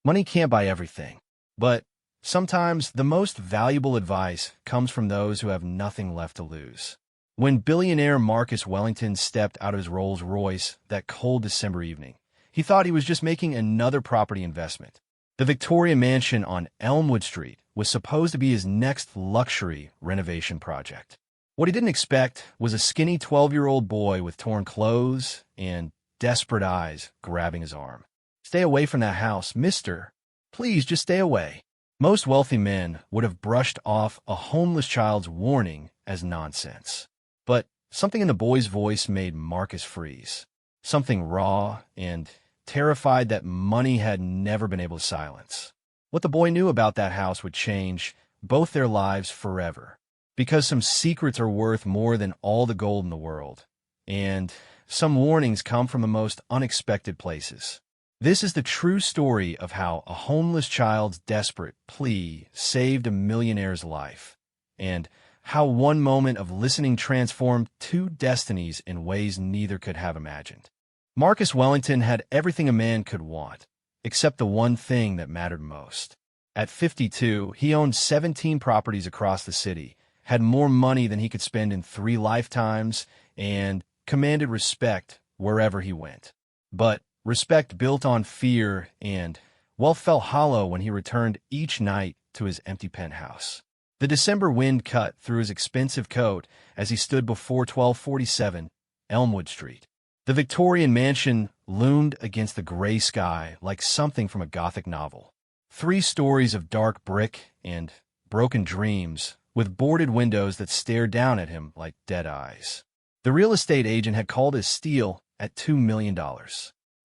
Money can't buy everything, but sometimes the most valuable advice comes from those who have nothing left to lose. When billionaire Marcus Wellington stepped out of his Rolls-Royce that cold December evening, he thought he was just making another property investment. The Victoria Mansion on Elmwood Street was supposed to be his next luxury renovation project. What he didn't expect was a skinny 12-year-old boy with torn clothes and desperate eyes grabbing his arm. "Stay away from that house, mister. Please just stay away." Most wealthy men would have brushed off a homeless child's warning as nonsense. But something in the boy's voice made Marcus freeze. Something raw and terrified that money had never been able to silence. What the boy knew about that house would change both their lives forever. Because some secrets are worth more than all the gold in the world. And some warnings come from the most unexpected places. This is the true story of how a homeless child's desperate plea saved a millionaire's life, and how one moment of listening transformed two destinies in ways neither could have imagined. Marcus Wellington had everything a man could want, except the one thing that mattered most. At 52, he owned 17 properties across the city, had more money than he could spend in 3 lifetimes, and commanded respect wherever he went. But respect built on fear and wealth fell hollow when he returned each night to his empty penthouse. The December wind cut through his expensive coat as he stood before 1247 Elmwood Street. The Victorian mansion loomed against the gray sky like something from a Gothic novel. 3 stories of dark brick and broken dreams, with boarded windows that stared down at him like dead eyes. The real estate agent had called his steal at $2 million.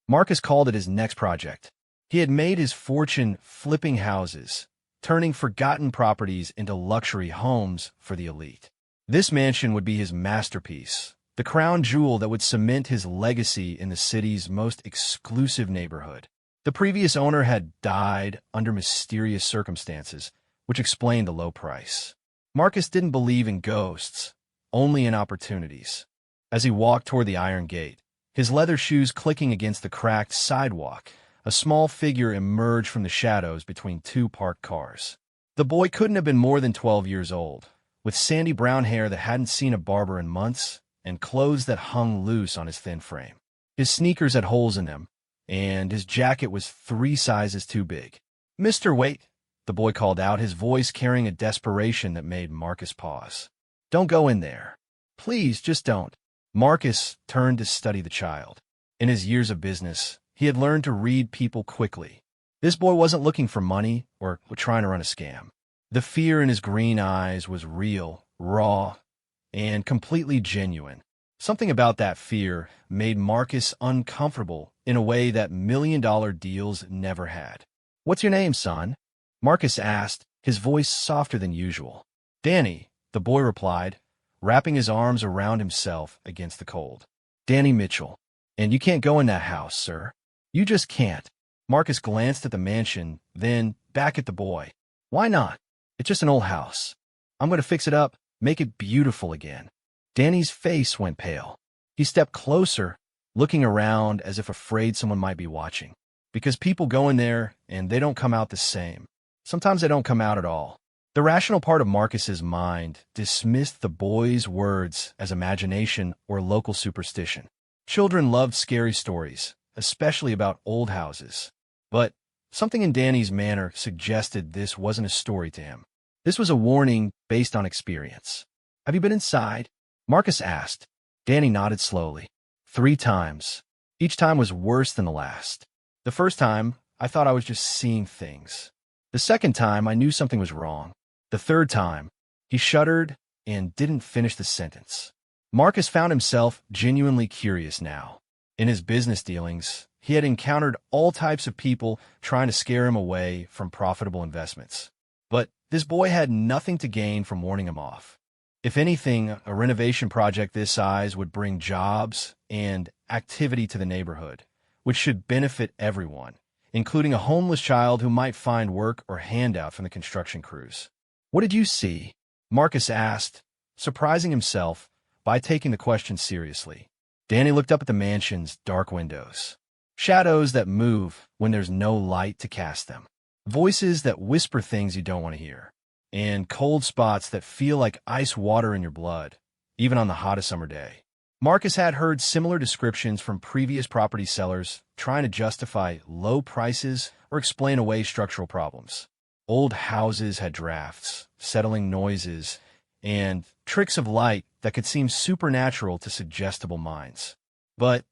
Marcus called it his next project. He had made his fortune flipping houses, turning forgotten properties into luxury homes for the elite. This mansion would be his masterpiece, the crown jewel that would cement his legacy in the city's most exclusive neighborhood. The previous owner had died under mysterious circumstances, which explained the low price. Marcus didn't believe in ghosts, only in opportunities. As he walked toward the iron gate, his leather shoes clicking against the cracked sidewalk, a small figure emerged from the shadows between 2 parked cars. The boy couldn't have been more than 12 years old, with sandy brown hair that hadn't seen a barber in months, and clothes that hung loose on his thin frame. His sneakers had holes in them, and his jacket was 3 sizes too big. "Mister, wait," the boy called out, his voice carrying a desperation that made Marcus pause. "Don't go in there. Please, just don't." Marcus turned to study the child. In his years of business, he had learned to read people quickly. This boy wasn't looking for money or trying to run a scam. The fear in his green eyes was real, raw, and completely genuine. Something about that fear made Marcus uncomfortable in a way that million-dollar deals never had. "What's your name, son?" Marcus asked, his voice softer than usual. "Danny," the boy replied, wrapping his arms around himself against the cold. "Danny Mitchell. And you can't go in that house, sir. You just can't." Marcus glanced at the mansion, then back at the boy. "Why not? It's just an old house. I'm going to fix it up, make it beautiful again." Danny's face went pale. He stepped closer, looking around as if afraid someone might be watching. Because people go in there and they don't come out the same. Sometimes they don't come out at all. The rational part of Marcus's mind dismissed the boy's words as imagination or local superstition. Children loved scary stories, especially about old houses. But something in Danny's manner suggested this wasn't a story to him. This was a warning based on experience. "Have you been inside?" Marcus asked. Danny nodded slowly. 3 times. Each time was worse than the last. The first time, I thought I was just seeing things. The second time, I knew something was wrong. The third time, he shuddered and didn't finish the sentence. Marcus found himself genuinely curious now. In his business dealings, he had encountered all types of people trying to scare him away from profitable investments. But this boy had nothing to gain from warning him off. If anything, a renovation project this size would bring jobs and activity to the neighborhood, which should benefit everyone, including a homeless child who might find work or handout from the construction crews. "What did you see?" Marcus asked, surprising himself by taking the question seriously. Danny looked up at the mansion's dark windows. Shadows that move when there's no light to cast them. Voices that whisper things you don't want to hear. And cold spots that feel like ice water in your blood, even on the hottest summer day. Marcus had heard similar descriptions from previous property sellers trying to justify low prices or explain away structural problems. Old houses had drafts, settling noises, and tricks of light that could seem supernatural to suggestible minds. But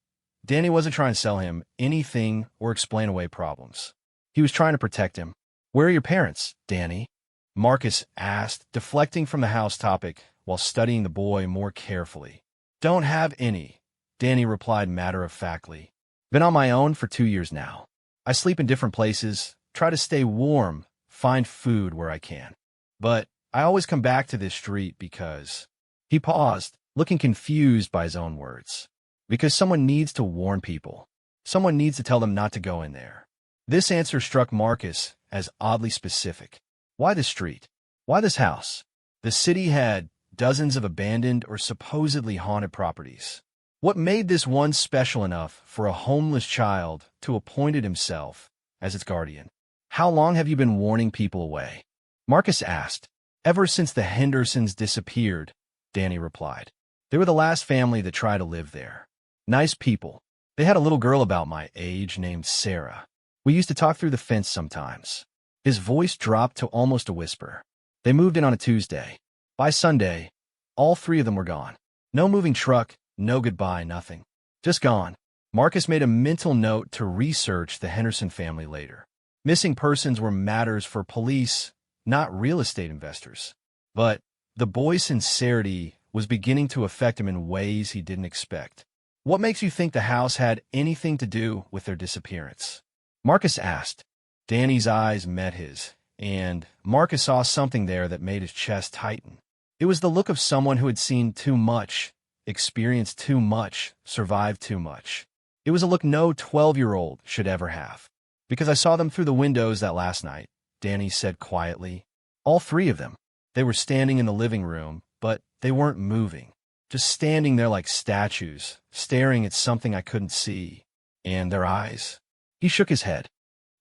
Danny wasn't trying to sell him anything or explain away problems. He was trying to protect him. "Where are your parents, Danny?" Marcus asked, deflecting from the house topic while studying the boy more carefully. "Don't have any," Danny replied matter-of-factly. "Been on my own for 2 years now. I sleep in different places, try to stay warm, find food where I can. But I always come back to this street because—" He paused, looking confused by his own words. "Because someone needs to warn people. Someone needs to tell them not to go in there." This answer struck Marcus as oddly specific. Why this street? Why this house? The city had dozens of abandoned or supposedly haunted properties. What made this one special enough for a homeless child to appoint himself as its guardian? "How long have you been warning people away?" Marcus asked. "Ever since the Hendersons disappeared," Danny replied. "They were the last family that tried to live there. Nice people. They had a little girl about my age named Sarah. We used to talk through the fence sometimes." His voice dropped to almost a whisper. "They moved in on a Tuesday. By Sunday, all 3 of them were gone. No moving truck, no goodbye, nothing. Just gone." Marcus made a mental note to research the Henderson family later. Missing persons were matters for police, not real estate investors. But the boy's sincerity was beginning to affect him in ways he didn't expect. "What makes you think the house had anything to do with their disappearance?" Marcus asked. Danny's eyes met his, and Marcus saw something there that made his chest tighten. It was the look of someone who had seen too much, experienced too much, survived too much. It was a look no 12-year-old should ever have. "Because I saw them through the windows that last night," Danny said quietly. "All 3 of them. They were standing in the living room, but they weren't moving. Just standing there like statues, staring at something I couldn't see. And their eyes." He shook his head.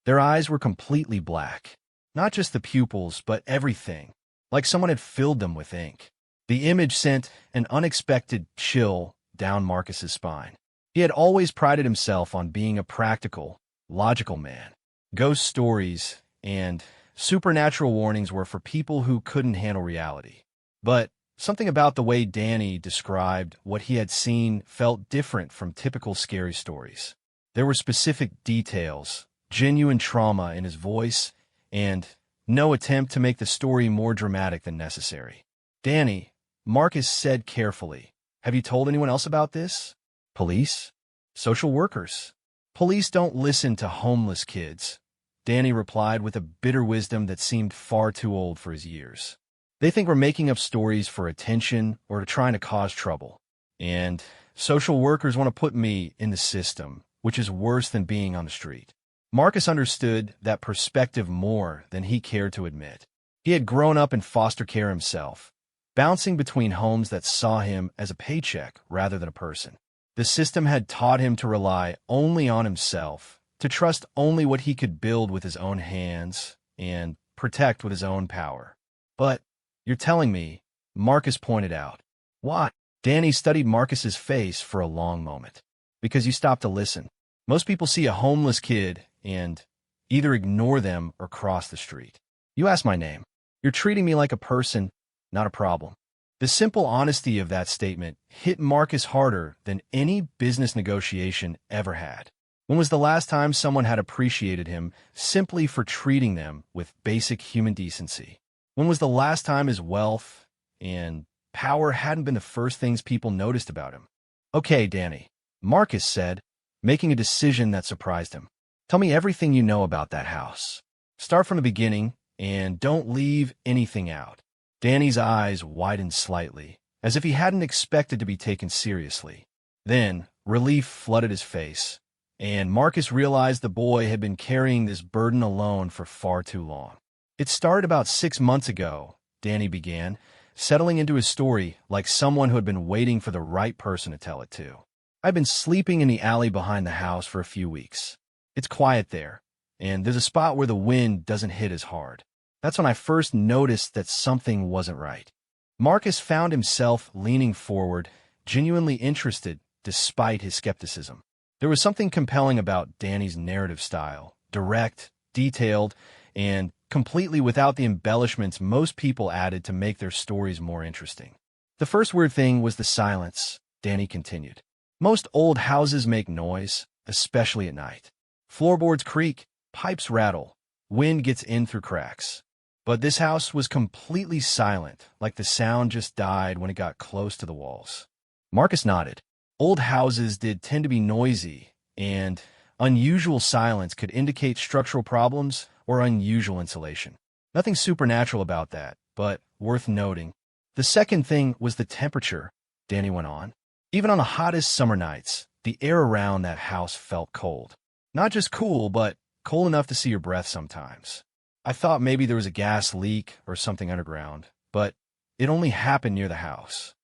Their eyes were completely black. Not just the pupils, but everything. Like someone had filled them with ink. The image sent an unexpected chill down Marcus's spine. He had always prided himself on being a practical, logical man. Ghost stories and supernatural warnings were for people who couldn't handle reality. But something about the way Danny described what he had seen felt different from typical scary stories. There were specific details, genuine trauma in his voice, and no attempt to make the story more dramatic than necessary. "Danny," Marcus said carefully, "have you told anyone else about this?" "Police? Social workers?" "Police don't listen to homeless kids," Danny replied with a bitter wisdom that seemed far too old for his years. "They think we're making up stories for attention or trying to cause trouble. And social workers want to put me in the system, which is worse than being on the street." Marcus understood that perspective more than he cared to admit. He had grown up in foster care himself, bouncing between homes that saw him as a paycheck rather than a person. The system had taught him to rely only on himself, to trust only what he could build with his own hands and protect with his own power. "But you're telling me," Marcus pointed out. "Why?" Danny studied Marcus's face for a long moment. "Because you stopped to listen. Most people see a homeless kid and either ignore them or cross the street. You ask my name. You're treating me like a person, not a problem." The simple honesty of that statement hit Marcus harder than any business negotiation ever had. When was the last time someone had appreciated him simply for treating them with basic human decency? When was the last time his wealth and power hadn't been the first things people noticed about him? "Okay, Danny," Marcus said, making a decision that surprised him. "Tell me everything you know about that house. Start from the beginning, and don't leave anything out." Danny's eyes widened slightly, as if he hadn't expected to be taken seriously. Then, relief flooded his face, and Marcus realized the boy had been carrying this burden alone for far too long. "It started about 6 months ago," Danny began, settling into his story like someone who had been waiting for the right person to tell it to. I've been sleeping in the alley behind the house for a few weeks. It's quiet there, and there's a spot where the wind doesn't hit as hard. That's when I first noticed that something wasn't right. Marcus found himself leaning forward, genuinely interested despite his skepticism. There was something compelling about Danny's narrative style, direct, detailed, and completely without the embellishments most people added to make their stories more interesting. The first weird thing was the silence, Danny continued. Most old houses make noise, especially at night. Floorboards creak, pipes rattle, wind gets in through cracks. But this house was completely silent, like the sound just died when it got close to the walls. Marcus nodded. Old houses did tend to be noisy, and unusual silence could indicate structural problems or unusual insulation. Nothing supernatural about that, but worth noting. The second thing was the temperature, Danny went on. Even on the hottest summer nights, the air around that house felt cold. Not just cool, but cold enough to see your breath sometimes. I thought maybe there was a gas leak or something underground, but it only happened near the house.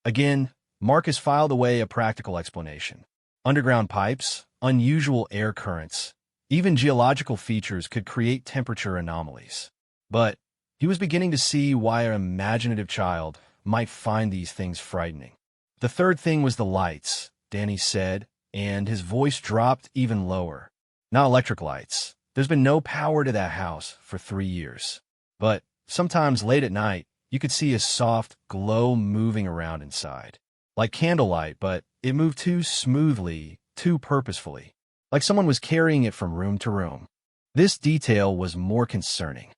Again, Marcus filed away a practical explanation. Underground pipes, unusual air currents, even geological features could create temperature anomalies. But he was beginning to see why an imaginative child might find these things frightening. The third thing was the lights, Danny said, and his voice dropped even lower. Not electric lights. There's been no power to that house for 3 years. But sometimes late at night, you could see a soft glow moving around inside. Like candlelight, but it moved too smoothly, too purposefully. Like someone was carrying it from room to room. This detail was more concerning.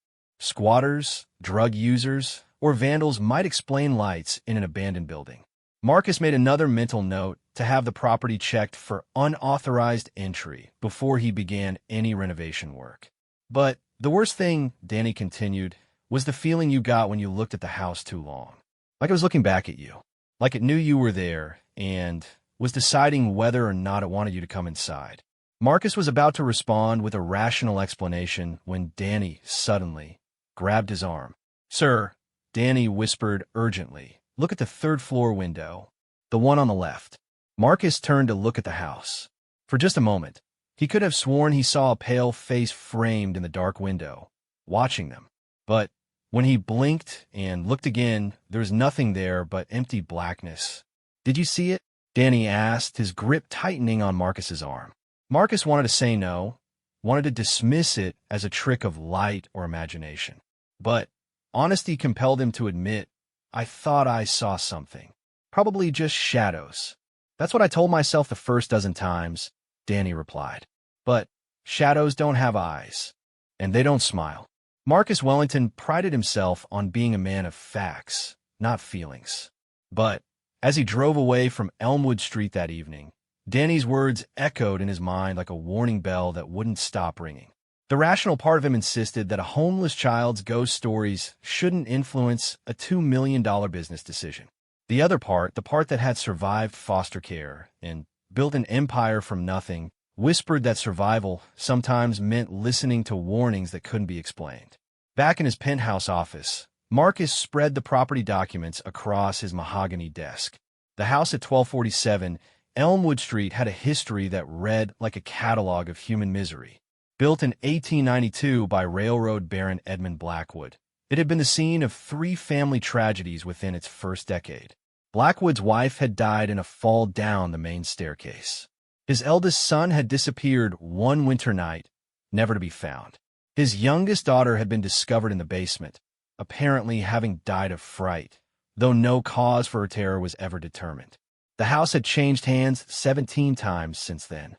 Squatters, drug users, or vandals might explain lights in an abandoned building. Marcus made another mental note to have the property checked for unauthorized entry before he began any renovation work. But the worst thing, Danny continued, was the feeling you got when you looked at the house too long. Like it was looking back at you. Like it knew you were there and was deciding whether or not it wanted you to come inside. Marcus was about to respond with a rational explanation when Danny suddenly grabbed his arm. "Sir," Danny whispered urgently, "look at the third-floor window, the one on the left." Marcus turned to look at the house. For just a moment, he could have sworn he saw a pale face framed in the dark window, watching them. But when he blinked and looked again, there was nothing there but empty blackness. "Did you see it?" Danny asked, his grip tightening on Marcus's arm. Marcus wanted to say no, wanted to dismiss it as a trick of light or imagination. But honesty compelled him to admit, "I thought I saw something. Probably just shadows." "That's what I told myself the first dozen times," Danny replied. "But shadows don't have eyes, and they don't smile." Marcus Wellington prided himself on being a man of facts, not feelings. But as he drove away from Elmwood Street that evening, Danny's words echoed in his mind like a warning bell that wouldn't stop ringing. The rational part of him insisted that a homeless child's ghost stories shouldn't influence a $2 million business decision. The other part, the part that had survived foster care and built an empire from nothing, whispered that survival sometimes meant listening to warnings that couldn't be explained. Back in his penthouse office, Marcus spread the property documents across his mahogany desk. The house at 1247 Elmwood Street had a history that read like a catalog of human misery. Built in 1892 by railroad baron Edmund Blackwood, it had been the scene of 3 family tragedies within its first decade. Blackwood's wife had died in a fall down the main staircase. His eldest son had disappeared one winter night, never to be found. His youngest daughter had been discovered in the basement, apparently having died of fright, though no cause for her terror was ever determined. The house had changed hands 17 times since then.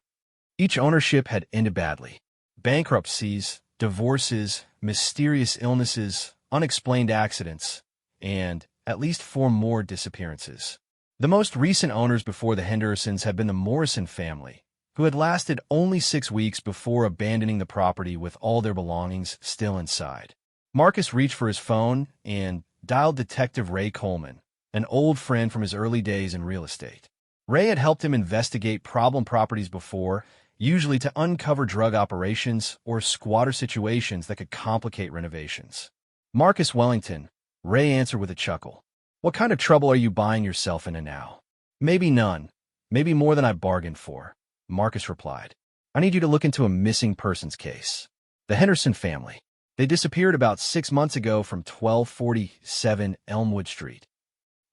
Each ownership had ended badly. Bankruptcies, divorces, mysterious illnesses, unexplained accidents, and at least 4 more disappearances. The most recent owners before the Hendersons had been the Morrison family, who had lasted only 6 weeks before abandoning the property with all their belongings still inside. Marcus reached for his phone and dialed Detective Ray Coleman, an old friend from his early days in real estate. Ray had helped him investigate problem properties before, usually to uncover drug operations or squatter situations that could complicate renovations. "Marcus Wellington," Ray answered with a chuckle. "What kind of trouble are you buying yourself into now?" "Maybe none," Maybe more than I bargained for, Marcus replied. I need you to look into a missing persons case. The Henderson family. They disappeared about 6 months ago from 1247 Elmwood Street.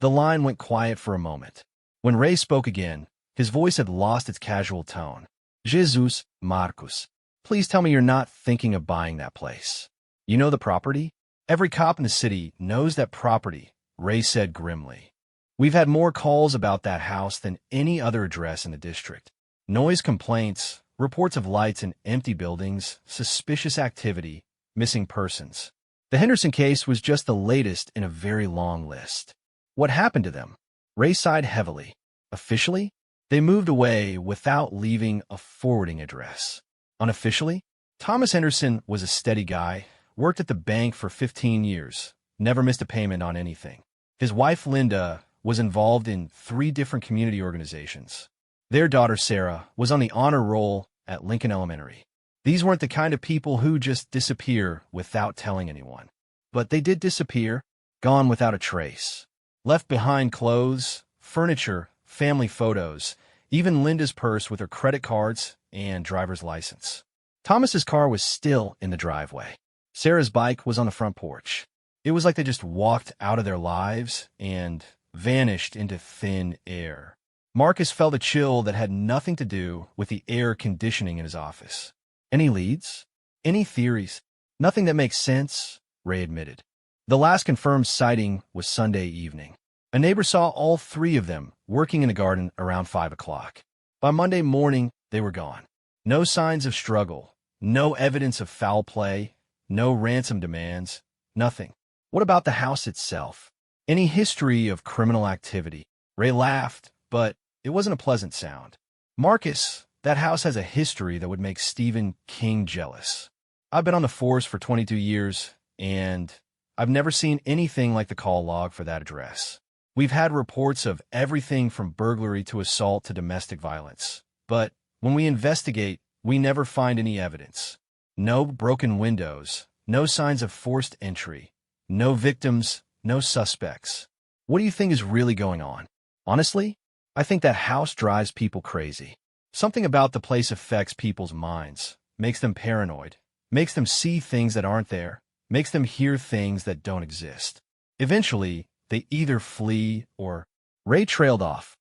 The line went quiet for a moment. When Ray spoke again, his voice had lost its casual tone. Jesus, Marcus, please tell me you're not thinking of buying that place. You know the property? Every cop in the city knows that property, Ray said grimly. We've had more calls about that house than any other address in the district. Noise complaints, reports of lights in empty buildings, suspicious activity, missing persons. The Henderson case was just the latest in a very long list. What happened to them? Ray sighed heavily. Officially, they moved away without leaving a forwarding address. Unofficially, Thomas Henderson was a steady guy, worked at the bank for 15 years, never missed a payment on anything. His wife, Linda, was involved in 3 different community organizations. Their daughter, Sarah, was on the honor roll at Lincoln Elementary. These weren't the kind of people who just disappear without telling anyone. But they did disappear, gone without a trace. Left behind clothes, furniture, family photos, even Linda's purse with her credit cards and driver's license. Thomas's car was still in the driveway. Sarah's bike was on the front porch. It was like they just walked out of their lives and vanished into thin air. Marcus felt a chill that had nothing to do with the air conditioning in his office. Any leads? Any theories? Nothing that makes sense, Ray admitted. The last confirmed sighting was Sunday evening. A neighbor saw all 3 of them working in the garden around 5 o'clock. By Monday morning, they were gone. No signs of struggle, no evidence of foul play, no ransom demands, nothing. What about the house itself? Any history of criminal activity? Ray laughed, but it wasn't a pleasant sound. Marcus, that house has a history that would make Stephen King jealous. I've been on the force for 22 years, and I've never seen anything like the call log for that address. We've had reports of everything from burglary to assault to domestic violence. But when we investigate, we never find any evidence. No broken windows, no signs of forced entry, no victims, no suspects. What do you think is really going on? Honestly, I think that house drives people crazy. Something about the place affects people's minds, makes them paranoid, makes them see things that aren't there, makes them hear things that don't exist. Eventually, they either flee or Ray trailed off.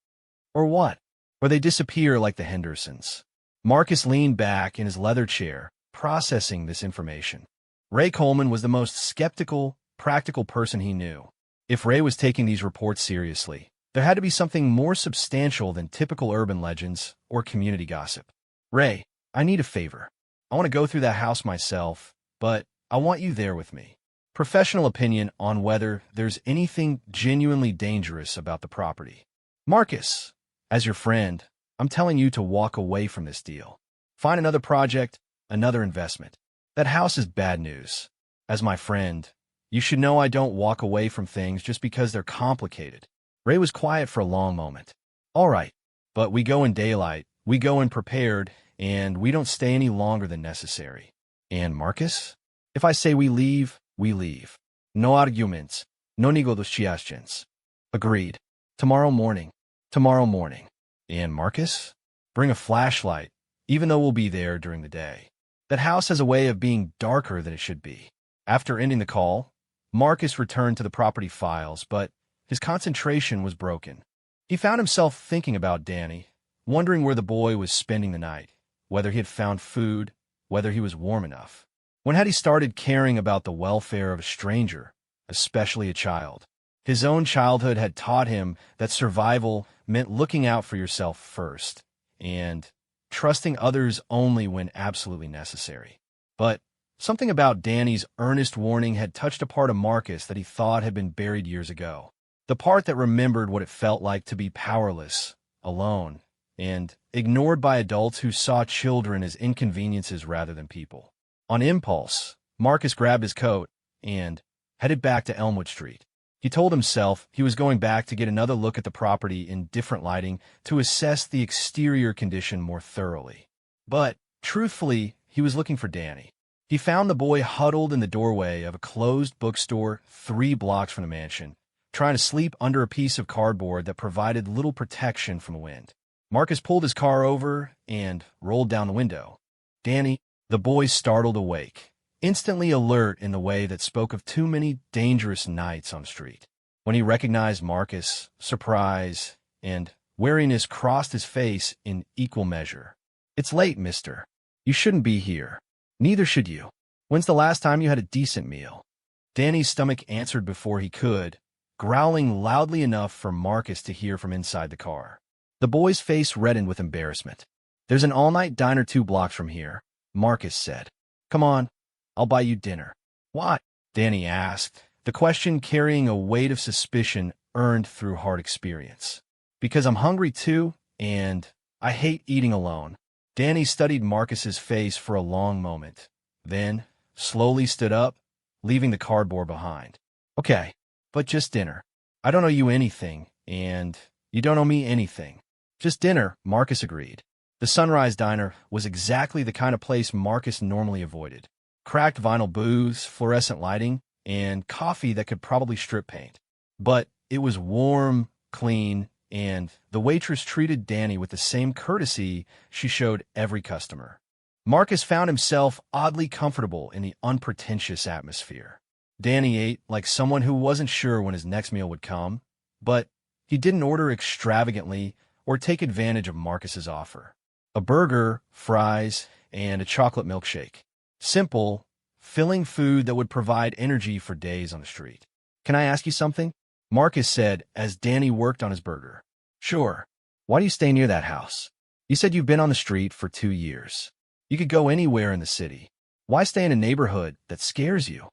Or what? Or they disappear like the Hendersons. Marcus leaned back in his leather chair, processing this information. Ray Coleman was the most skeptical, practical person he knew. If Ray was taking these reports seriously, there had to be something more substantial than typical urban legends or community gossip. Ray, I need a favor. I want to go through that house myself, but I want you there with me. Professional opinion on whether there's anything genuinely dangerous about the property. Marcus, as your friend, I'm telling you to walk away from this deal. Find another project, another investment. That house is bad news. As my friend, you should know I don't walk away from things just because they're complicated. Ray was quiet for a long moment. All right, but we go in daylight, we go in prepared, and we don't stay any longer than necessary. And Marcus? If I say we leave, we leave. No arguments, no negotiations. Agreed. Tomorrow morning. Tomorrow morning. And Marcus? Bring a flashlight, even though we'll be there during the day. That house has a way of being darker than it should be. After ending the call, Marcus returned to the property files, but his concentration was broken. He found himself thinking about Danny, wondering where the boy was spending the night, whether he had found food, whether he was warm enough. When had he started caring about the welfare of a stranger, especially a child? His own childhood had taught him that survival meant looking out for yourself first and trusting others only when absolutely necessary. But something about Danny's earnest warning had touched a part of Marcus that he thought had been buried years ago. The part that remembered what it felt like to be powerless, alone, and ignored by adults who saw children as inconveniences rather than people. On impulse, Marcus grabbed his coat and headed back to Elmwood Street. He told himself he was going back to get another look at the property in different lighting to assess the exterior condition more thoroughly. But, truthfully, he was looking for Danny. He found the boy huddled in the doorway of a closed bookstore 3 blocks from the mansion, trying to sleep under a piece of cardboard that provided little protection from the wind. Marcus pulled his car over and rolled down the window. Danny, the boy startled awake, instantly alert in the way that spoke of too many dangerous nights on the street. When he recognized Marcus, surprise and wariness crossed his face in equal measure. "It's late, mister. You shouldn't be here. Neither should you. When's the last time you had a decent meal?" Danny's stomach answered before he could, growling loudly enough for Marcus to hear from inside the car. The boy's face reddened with embarrassment. "There's an all-night diner 2 blocks from here," Marcus said. "Come on, I'll buy you dinner." "Why?" Danny asked, the question carrying a weight of suspicion earned through hard experience. "Because I'm hungry too, and I hate eating alone." Danny studied Marcus's face for a long moment, then slowly stood up, leaving the cardboard behind. "Okay, but just dinner. I don't owe you anything, and you don't owe me anything. Just dinner," Marcus agreed. The Sunrise Diner was exactly the kind of place Marcus normally avoided. Cracked vinyl booths, fluorescent lighting, and coffee that could probably strip paint. But it was warm, clean, and the waitress treated Danny with the same courtesy she showed every customer. Marcus found himself oddly comfortable in the unpretentious atmosphere. Danny ate like someone who wasn't sure when his next meal would come, but he didn't order extravagantly or take advantage of Marcus's offer. A burger, fries, and a chocolate milkshake. Simple, filling food that would provide energy for days on the street. "Can I ask you something?" Marcus said as Danny worked on his burger. "Sure. Why do you stay near that house? You said you've been on the street for 2 years. You could go anywhere in the city. Why stay in a neighborhood that scares you?"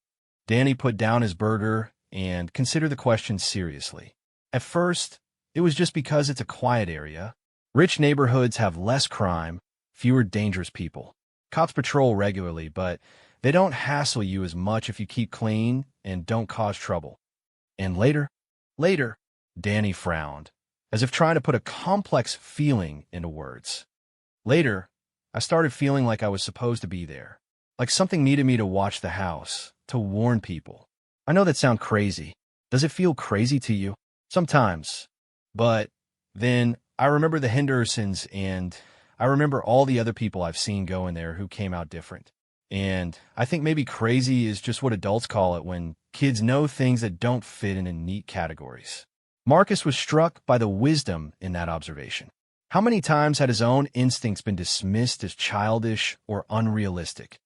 Danny put down his burger and considered the question seriously. At first, it was just because it's a quiet area. Rich neighborhoods have less crime, fewer dangerous people. Cops patrol regularly, but they don't hassle you as much if you keep clean and don't cause trouble. And later, Danny frowned, as if trying to put a complex feeling into words. Later, I started feeling like I was supposed to be there, like something needed me to watch the house, to warn people. I know that sounds crazy. Does it feel crazy to you? Sometimes. But then I remember the Hendersons, and I remember all the other people I've seen go in there who came out different. And I think maybe crazy is just what adults call it when kids know things that don't fit into neat categories. Marcus was struck by the wisdom in that observation. How many times had his own instincts been dismissed as childish or unrealistic,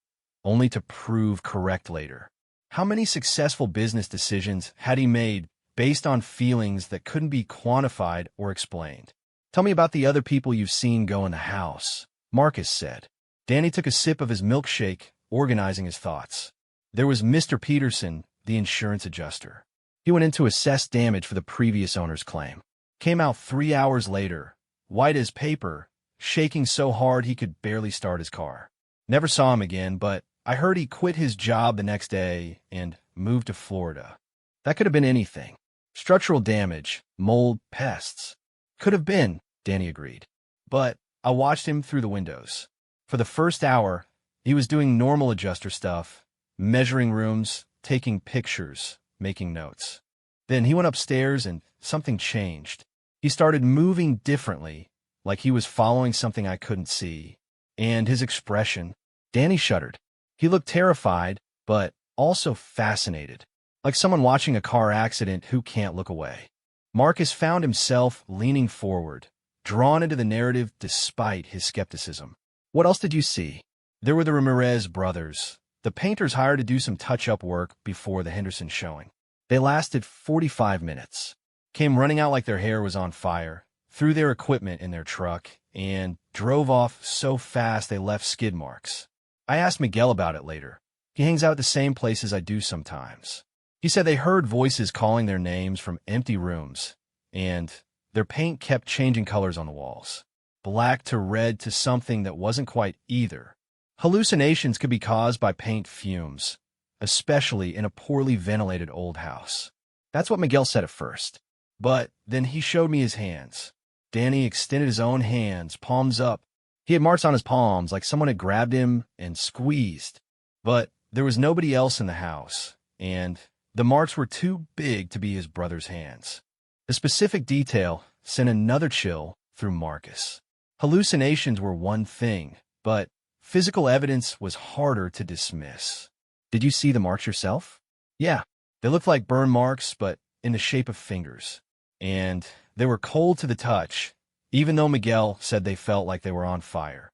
only to prove correct later? How many successful business decisions had he made based on feelings that couldn't be quantified or explained? "Tell me about the other people you've seen go in the house," Marcus said. Danny took a sip of his milkshake, organizing his thoughts. There was Mr. Peterson, the insurance adjuster. He went in to assess damage for the previous owner's claim. Came out 3 hours later, white as paper, shaking so hard he could barely start his car. Never saw him again, but I heard he quit his job the next day and moved to Florida. That could have been anything. Structural damage, mold, pests. Could have been, Danny agreed. But I watched him through the windows. For the first hour, he was doing normal adjuster stuff, measuring rooms, taking pictures, making notes. Then he went upstairs and something changed. He started moving differently, like he was following something I couldn't see. And his expression, Danny shuddered. He looked terrified, but also fascinated, like someone watching a car accident who can't look away. Marcus found himself leaning forward, drawn into the narrative despite his skepticism. "What else did you see?" There were the Ramirez brothers, the painters hired to do some touch-up work before the Henderson showing. They lasted 45 minutes, came running out like their hair was on fire, threw their equipment in their truck, and drove off so fast they left skid marks. I asked Miguel about it later. He hangs out at the same places I do sometimes. He said they heard voices calling their names from empty rooms, and their paint kept changing colors on the walls. Black to red to something that wasn't quite either. Hallucinations could be caused by paint fumes, especially in a poorly ventilated old house. That's what Miguel said at first. But then he showed me his hands. Danny extended his own hands, palms up. He had marks on his palms like someone had grabbed him and squeezed. But there was nobody else in the house, and the marks were too big to be his brother's hands. The specific detail sent another chill through Marcus. Hallucinations were one thing, but physical evidence was harder to dismiss. Did you see the marks yourself? Yeah, they looked like burn marks, but in the shape of fingers. And they were cold to the touch, even though Miguel said they felt like they were on fire.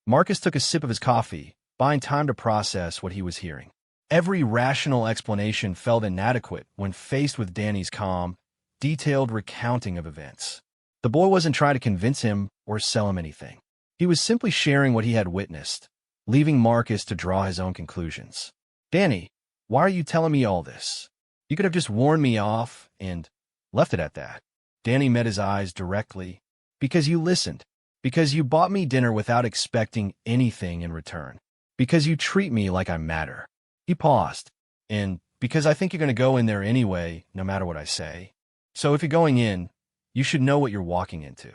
Marcus took a sip of his coffee, buying time to process what he was hearing. Every rational explanation felt inadequate when faced with Danny's calm, detailed recounting of events. The boy wasn't trying to convince him or sell him anything. He was simply sharing what he had witnessed, leaving Marcus to draw his own conclusions. Danny, why are you telling me all this? You could have just warned me off and left it at that. Danny met his eyes directly. Because you listened. Because you bought me dinner without expecting anything in return. Because you treat me like I matter. He paused. And because I think you're going to go in there anyway, no matter what I say. So if you're going in, you should know what you're walking into.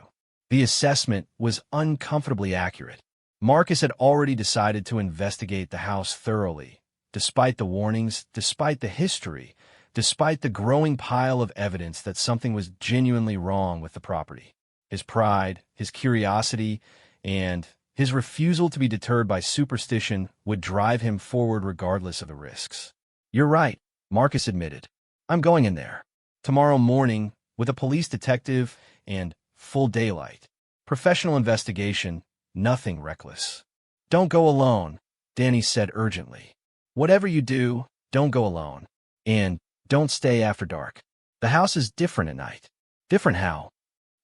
The assessment was uncomfortably accurate. Marcus had already decided to investigate the house thoroughly, despite the warnings, despite the history, despite the growing pile of evidence that something was genuinely wrong with the property. His pride, his curiosity, and his refusal to be deterred by superstition would drive him forward regardless of the risks. You're right, Marcus admitted. I'm going in there. Tomorrow morning, with a police detective and full daylight. Professional investigation, nothing reckless. Don't go alone, Danny said urgently. Whatever you do, don't go alone. And don't stay after dark. The house is different at night. Different how?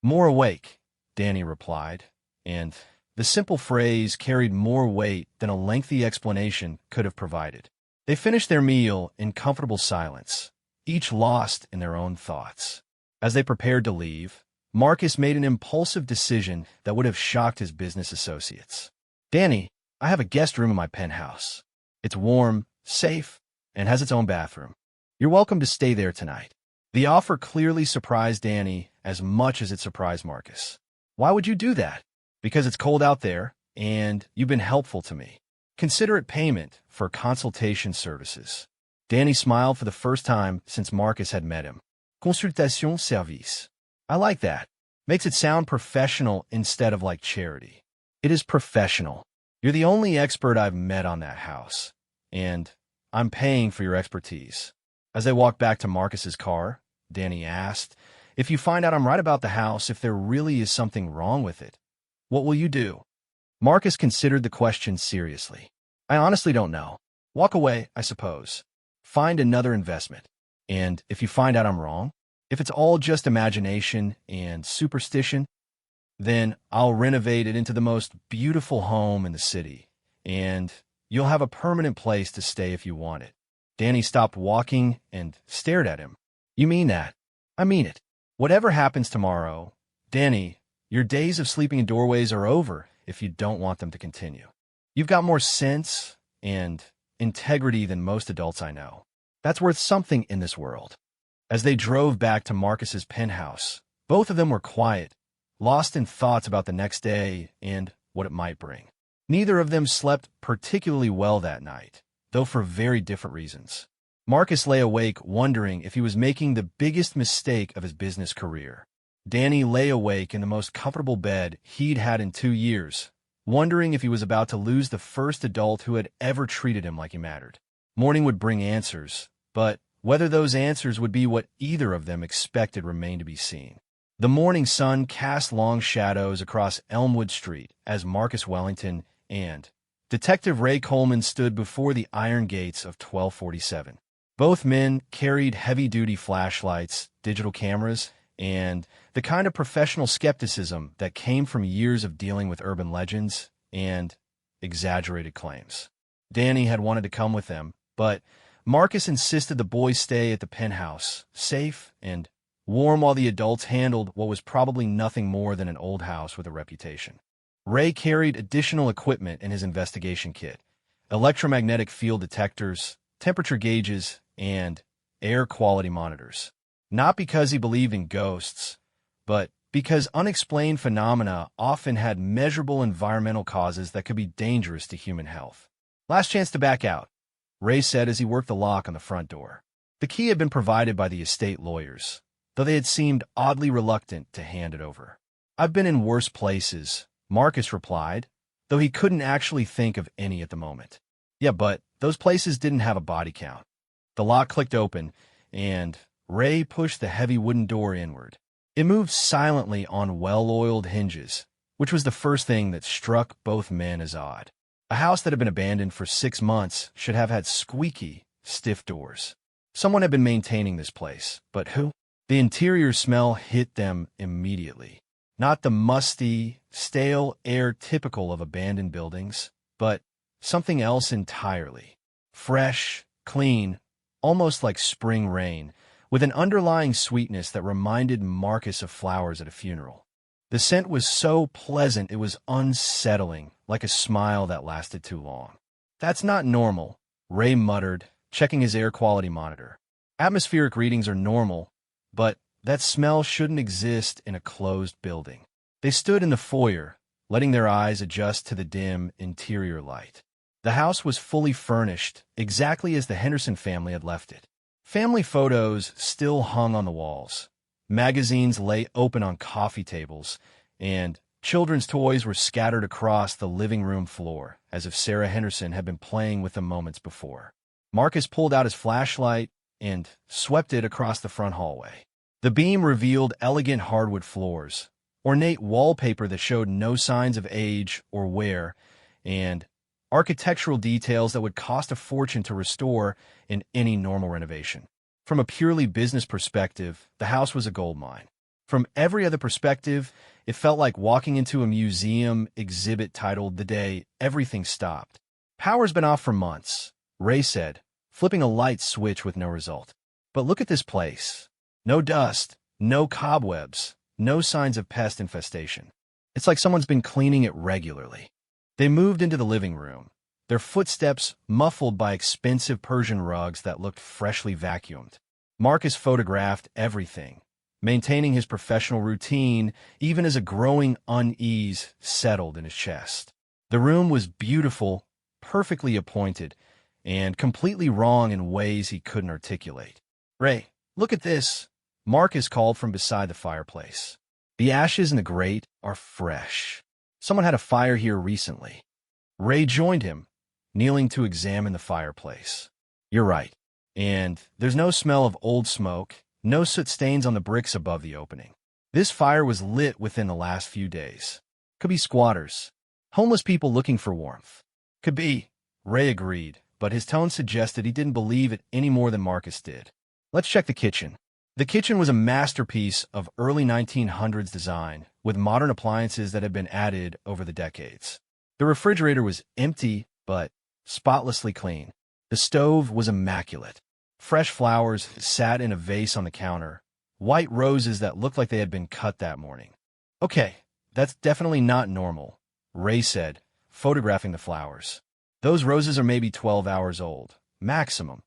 More awake, Danny replied, and the simple phrase carried more weight than a lengthy explanation could have provided. They finished their meal in comfortable silence, each lost in their own thoughts. As they prepared to leave, Marcus made an impulsive decision that would have shocked his business associates. Danny, I have a guest room in my penthouse. It's warm, safe, and has its own bathroom. You're welcome to stay there tonight. The offer clearly surprised Danny as much as it surprised Marcus. Why would you do that? Because it's cold out there, and you've been helpful to me. Consider it payment for consultation services. Danny smiled for the first time since Marcus had met him. Consultation service. I like that. Makes it sound professional instead of like charity. It is professional. You're the only expert I've met on that house, and I'm paying for your expertise. As they walked back to Marcus's car, Danny asked, if you find out I'm right about the house, if there really is something wrong with it, what will you do? Marcus considered the question seriously. I honestly don't know. Walk away, I suppose. Find another investment. And if you find out I'm wrong, if it's all just imagination and superstition, then I'll renovate it into the most beautiful home in the city, and you'll have a permanent place to stay if you want it. Danny stopped walking and stared at him. You mean that? I mean it. Whatever happens tomorrow, Danny, your days of sleeping in doorways are over if you don't want them to continue. You've got more sense and integrity than most adults I know. That's worth something in this world. As they drove back to Marcus's penthouse, both of them were quiet, lost in thoughts about the next day and what it might bring. Neither of them slept particularly well that night, though for very different reasons. Marcus lay awake wondering if he was making the biggest mistake of his business career. Danny lay awake in the most comfortable bed he'd had in 2 years, wondering if he was about to lose the first adult who had ever treated him like he mattered. Morning would bring answers, but whether those answers would be what either of them expected remained to be seen. The morning sun cast long shadows across Elmwood Street as Marcus Wellington and Detective Ray Coleman stood before the iron gates of 1247. Both men carried heavy-duty flashlights, digital cameras, and the kind of professional skepticism that came from years of dealing with urban legends and exaggerated claims. Danny had wanted to come with them, but Marcus insisted the boys stay at the penthouse, safe and warm while the adults handled what was probably nothing more than an old house with a reputation. Ray carried additional equipment in his investigation kit: electromagnetic field detectors, temperature gauges, and air quality monitors. Not because he believed in ghosts, but because unexplained phenomena often had measurable environmental causes that could be dangerous to human health. Last chance to back out, Ray said as he worked the lock on the front door. The key had been provided by the estate lawyers, though they had seemed oddly reluctant to hand it over. I've been in worse places, Marcus replied, though he couldn't actually think of any at the moment. Yeah, but those places didn't have a body count. The lock clicked open, and Ray pushed the heavy wooden door inward. It moved silently on well-oiled hinges, which was the first thing that struck both men as odd. A house that had been abandoned for 6 months should have had squeaky, stiff doors. Someone had been maintaining this place, but who? The interior smell hit them immediately. Not the musty, stale air typical of abandoned buildings, but something else entirely. Fresh, clean, almost like spring rain, with an underlying sweetness that reminded Marcus of flowers at a funeral. The scent was so pleasant it was unsettling, like a smile that lasted too long. "That's not normal," Ray muttered, checking his air quality monitor. "Atmospheric readings are normal, but that smell shouldn't exist in a closed building." They stood in the foyer, letting their eyes adjust to the dim interior light. The house was fully furnished, exactly as the Henderson family had left it. Family photos still hung on the walls. Magazines lay open on coffee tables, and children's toys were scattered across the living room floor, as if Sarah Henderson had been playing with them moments before. Marcus pulled out his flashlight and swept it across the front hallway. The beam revealed elegant hardwood floors, ornate wallpaper that showed no signs of age or wear, and architectural details that would cost a fortune to restore in any normal renovation. From a purely business perspective, the house was a goldmine. From every other perspective, it felt like walking into a museum exhibit titled "The Day Everything Stopped." "Power's been off for months," Ray said, flipping a light switch with no result. "But look at this place. No dust, no cobwebs, no signs of pest infestation. It's like someone's been cleaning it regularly." They moved into the living room, their footsteps muffled by expensive Persian rugs that looked freshly vacuumed. Marcus photographed everything, maintaining his professional routine even as a growing unease settled in his chest. The room was beautiful, perfectly appointed, and completely wrong in ways he couldn't articulate. "Ray, look at this," Marcus called from beside the fireplace. "The ashes in the grate are fresh. Someone had a fire here recently." Ray joined him, kneeling to examine the fireplace. "You're right. And there's no smell of old smoke, no soot stains on the bricks above the opening. This fire was lit within the last few days. Could be squatters, homeless people looking for warmth." "Could be," Ray agreed, but his tone suggested he didn't believe it any more than Marcus did. "Let's check the kitchen." The kitchen was a masterpiece of early 1900s design, with modern appliances that had been added over the decades. The refrigerator was empty, but spotlessly clean. The stove was immaculate. Fresh flowers sat in a vase on the counter, white roses that looked like they had been cut that morning. "Okay, that's definitely not normal," Ray said, photographing the flowers. "Those roses are maybe 12 hours old, maximum."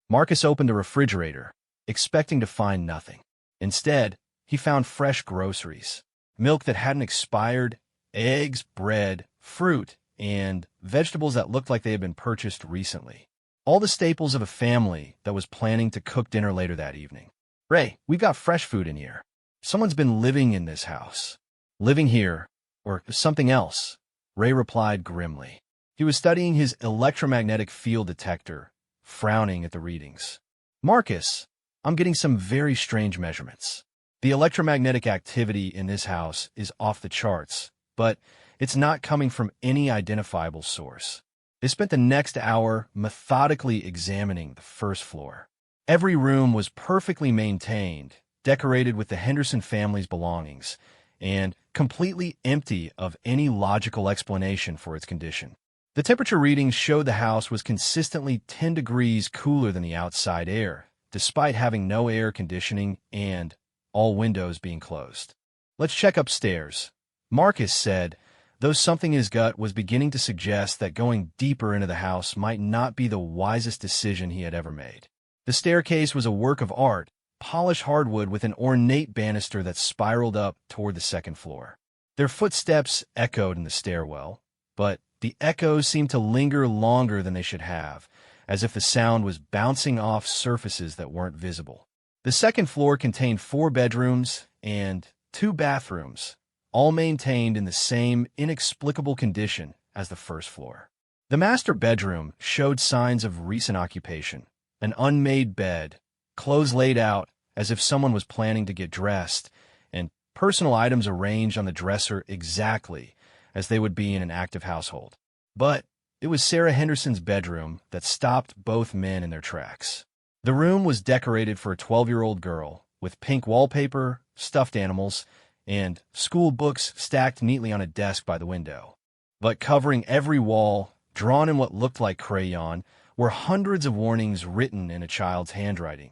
Marcus opened the refrigerator, expecting to find nothing. Instead, he found fresh groceries, milk that hadn't expired, eggs, bread, fruit, and vegetables that looked like they had been purchased recently. All the staples of a family that was planning to cook dinner later that evening. "Ray, we've got fresh food in here. Someone's been living in this house." "Living here, or something else," Ray replied grimly. He was studying his electromagnetic field detector, frowning at the readings. "Marcus, I'm getting some very strange measurements. The electromagnetic activity in this house is off the charts, but it's not coming from any identifiable source." They spent the next hour methodically examining the first floor. Every room was perfectly maintained, decorated with the Henderson family's belongings, and completely empty of any logical explanation for its condition. The temperature readings showed the house was consistently 10 degrees cooler than the outside air, despite having no air conditioning and all windows being closed. "Let's check upstairs," Marcus said, though something in his gut was beginning to suggest that going deeper into the house might not be the wisest decision he had ever made. The staircase was a work of art, polished hardwood with an ornate banister that spiraled up toward the second floor. Their footsteps echoed in the stairwell, but the echoes seemed to linger longer than they should have, as if the sound was bouncing off surfaces that weren't visible. The second floor contained 4 bedrooms and 2 bathrooms, all maintained in the same inexplicable condition as the first floor. The master bedroom showed signs of recent occupation. An unmade bed, clothes laid out as if someone was planning to get dressed, and personal items arranged on the dresser exactly as they would be in an active household. But it was Sarah Henderson's bedroom that stopped both men in their tracks. The room was decorated for a 12-year-old girl, with pink wallpaper, stuffed animals, and school books stacked neatly on a desk by the window. But covering every wall, drawn in what looked like crayon, were hundreds of warnings written in a child's handwriting.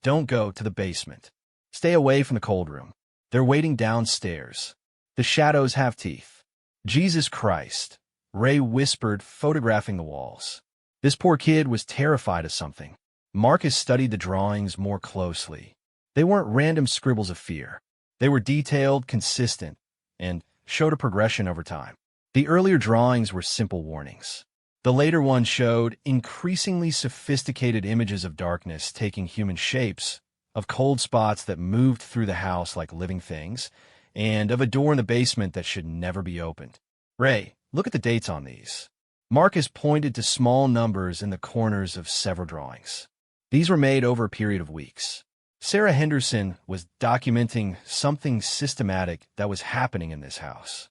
Don't go to the basement. Stay away from the cold room. They're waiting downstairs. The shadows have teeth. Jesus Christ, Ray whispered, photographing the walls. This poor kid was terrified of something. Marcus studied the drawings more closely. They weren't random scribbles of fear. They were detailed, consistent, and showed a progression over time. The earlier drawings were simple warnings. The later ones showed increasingly sophisticated images of darkness taking human shapes, of cold spots that moved through the house like living things, and of a door in the basement that should never be opened. Ray, look at the dates on these. Marcus pointed to small numbers in the corners of several drawings. These were made over a period of weeks. Sarah Henderson was documenting something systematic that was happening in this house.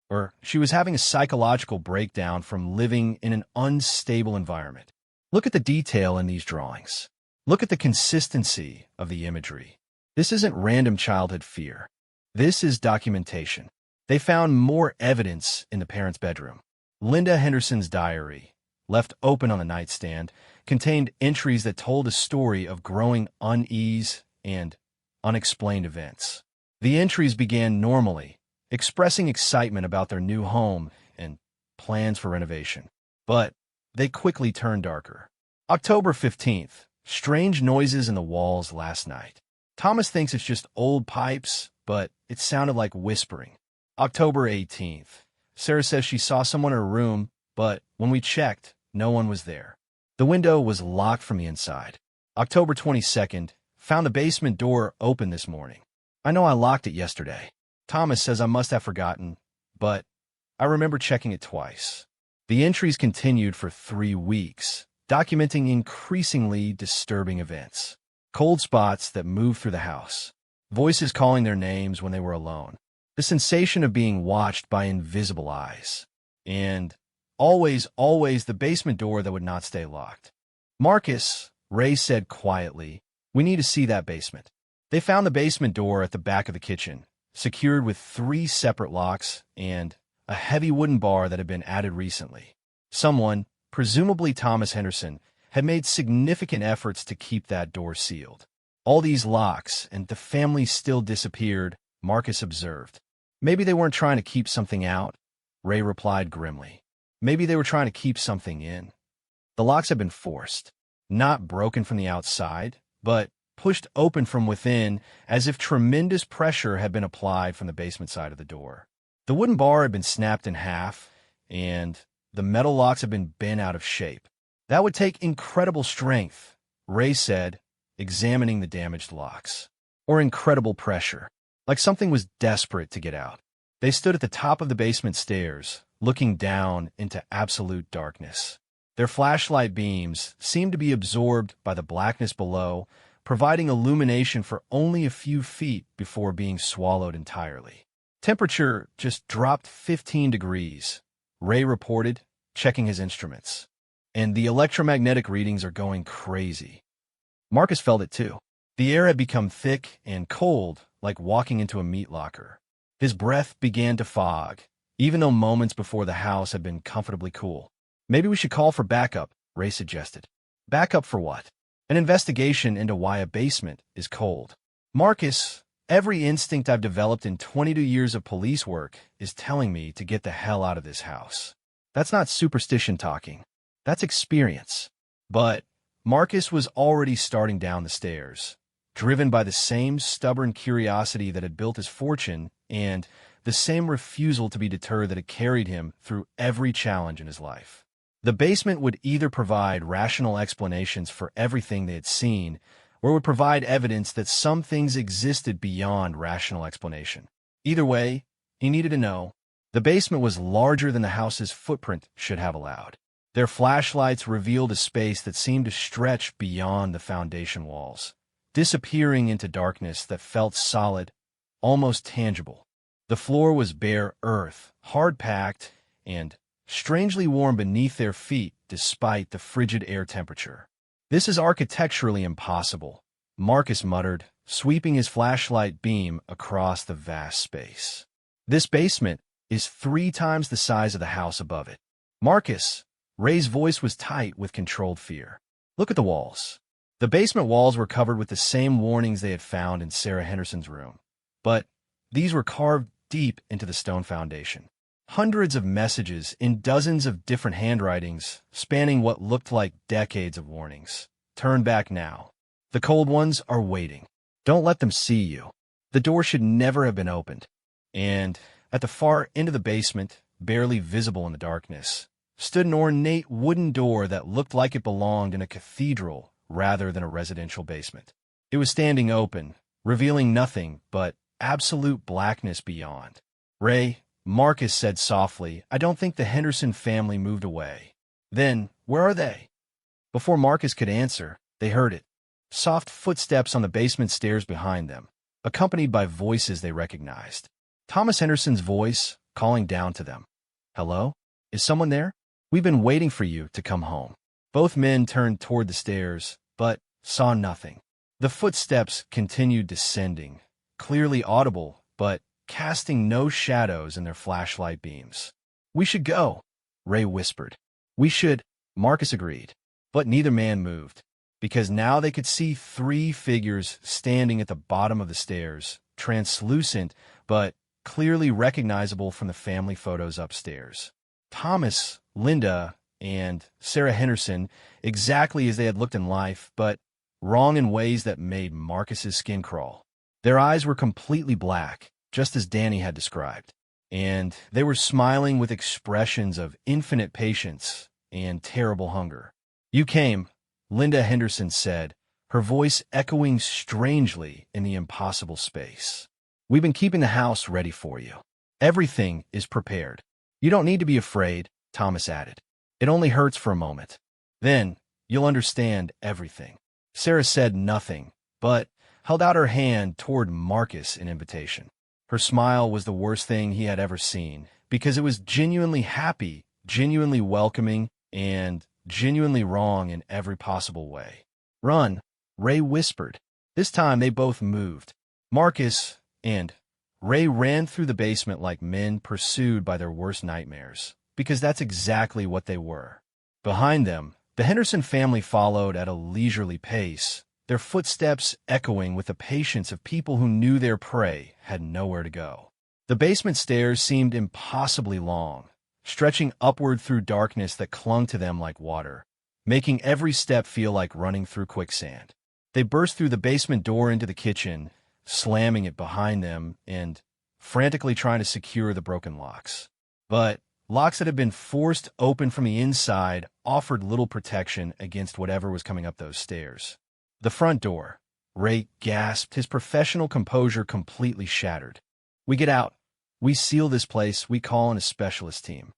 Or she was having a psychological breakdown from living in an unstable environment. Look at the detail in these drawings. Look at the consistency of the imagery. This isn't random childhood fear. This is documentation. They found more evidence in the parents' bedroom. Linda Henderson's diary, left open on the nightstand, contained entries that told a story of growing unease and unexplained events. The entries began normally, expressing excitement about their new home and plans for renovation. But they quickly turned darker. October 15th, strange noises in the walls last night. Thomas thinks it's just old pipes, but it sounded like whispering. October 18th, Sarah says she saw someone in her room, but when we checked, no one was there. The window was locked from the inside. October 22nd, found the basement door open this morning. I know I locked it yesterday. Thomas says I must have forgotten, but I remember checking it twice. The entries continued for 3 weeks, documenting increasingly disturbing events. Cold spots that moved through the house. Voices calling their names when they were alone. The sensation of being watched by invisible eyes. And always the basement door that would not stay locked. Marcus, Ray said quietly, we need to see that basement. They found the basement door at the back of the kitchen, secured with 3 separate locks and a heavy wooden bar that had been added recently. Someone, presumably Thomas Henderson, had made significant efforts to keep that door sealed. All these locks, and the family still disappeared, Marcus observed. Maybe they weren't trying to keep something out, Ray replied grimly. Maybe they were trying to keep something in. The locks had been forced, not broken from the outside, but pushed open from within as if tremendous pressure had been applied from the basement side of the door. The wooden bar had been snapped in half, and the metal locks had been bent out of shape. That would take incredible strength, Ray said, examining the damaged locks. Or incredible pressure, like something was desperate to get out. They stood at the top of the basement stairs, looking down into absolute darkness. Their flashlight beams seemed to be absorbed by the blackness below, providing illumination for only a few feet before being swallowed entirely. Temperature just dropped 15 degrees, Ray reported, checking his instruments. And the electromagnetic readings are going crazy. Marcus felt it too. The air had become thick and cold, like walking into a meat locker. His breath began to fog, even though moments before the house had been comfortably cool. Maybe we should call for backup, Ray suggested. Backup for what? An investigation into why a basement is cold. Marcus, every instinct I've developed in 22 years of police work is telling me to get the hell out of this house. That's not superstition talking. That's experience. But Marcus was already starting down the stairs, driven by the same stubborn curiosity that had built his fortune and the same refusal to be deterred that had carried him through every challenge in his life. The basement would either provide rational explanations for everything they had seen, or would provide evidence that some things existed beyond rational explanation. Either way, he needed to know. The basement was larger than the house's footprint should have allowed. Their flashlights revealed a space that seemed to stretch beyond the foundation walls, disappearing into darkness that felt solid, almost tangible. The floor was bare earth, hard-packed, and strangely warm beneath their feet despite the frigid air temperature. "This is architecturally impossible," Marcus muttered, sweeping his flashlight beam across the vast space. "This basement is 3 times the size of the house above it." "Marcus," Ray's voice was tight with controlled fear. "Look at the walls." The basement walls were covered with the same warnings they had found in Sarah Henderson's room, but these were carved deep into the stone foundation. Hundreds of messages in dozens of different handwritings, spanning what looked like decades of warnings. "Turn back now. The cold ones are waiting. Don't let them see you. The door should never have been opened." And at the far end of the basement, barely visible in the darkness, stood an ornate wooden door that looked like it belonged in a cathedral rather than a residential basement. It was standing open, revealing nothing but absolute blackness beyond. "Ray," Marcus said softly, "I don't think the Henderson family moved away." "Then, where are they?" Before Marcus could answer, they heard it. Soft footsteps on the basement stairs behind them, accompanied by voices they recognized. Thomas Henderson's voice, calling down to them. "Hello? Is someone there? We've been waiting for you to come home." Both men turned toward the stairs, but saw nothing. The footsteps continued descending, clearly audible, but casting no shadows in their flashlight beams. "We should go," Ray whispered. "We should," Marcus agreed. But neither man moved, because now they could see 3 figures standing at the bottom of the stairs, translucent but clearly recognizable from the family photos upstairs. Thomas, Linda, and Sarah Henderson, exactly as they had looked in life, but wrong in ways that made Marcus's skin crawl. Their eyes were completely black, just as Danny had described, and they were smiling with expressions of infinite patience and terrible hunger. "You came," Linda Henderson said, her voice echoing strangely in the impossible space. "We've been keeping the house ready for you. Everything is prepared. You don't need to be afraid," Thomas added. "It only hurts for a moment. Then you'll understand everything." Sarah said nothing, but held out her hand toward Marcus in invitation. Her smile was the worst thing he had ever seen, because it was genuinely happy, genuinely welcoming, and genuinely wrong in every possible way. "Run," Ray whispered. This time they both moved. Marcus and Ray ran through the basement like men pursued by their worst nightmares, because that's exactly what they were. Behind them, the Henderson family followed at a leisurely pace, their footsteps echoing with the patience of people who knew their prey had nowhere to go. The basement stairs seemed impossibly long, stretching upward through darkness that clung to them like water, making every step feel like running through quicksand. They burst through the basement door into the kitchen, slamming it behind them and frantically trying to secure the broken locks. But locks that had been forced open from the inside offered little protection against whatever was coming up those stairs. The front door, Ray gasped, his professional composure completely shattered. "We get out. We seal this place. We call in a specialist team."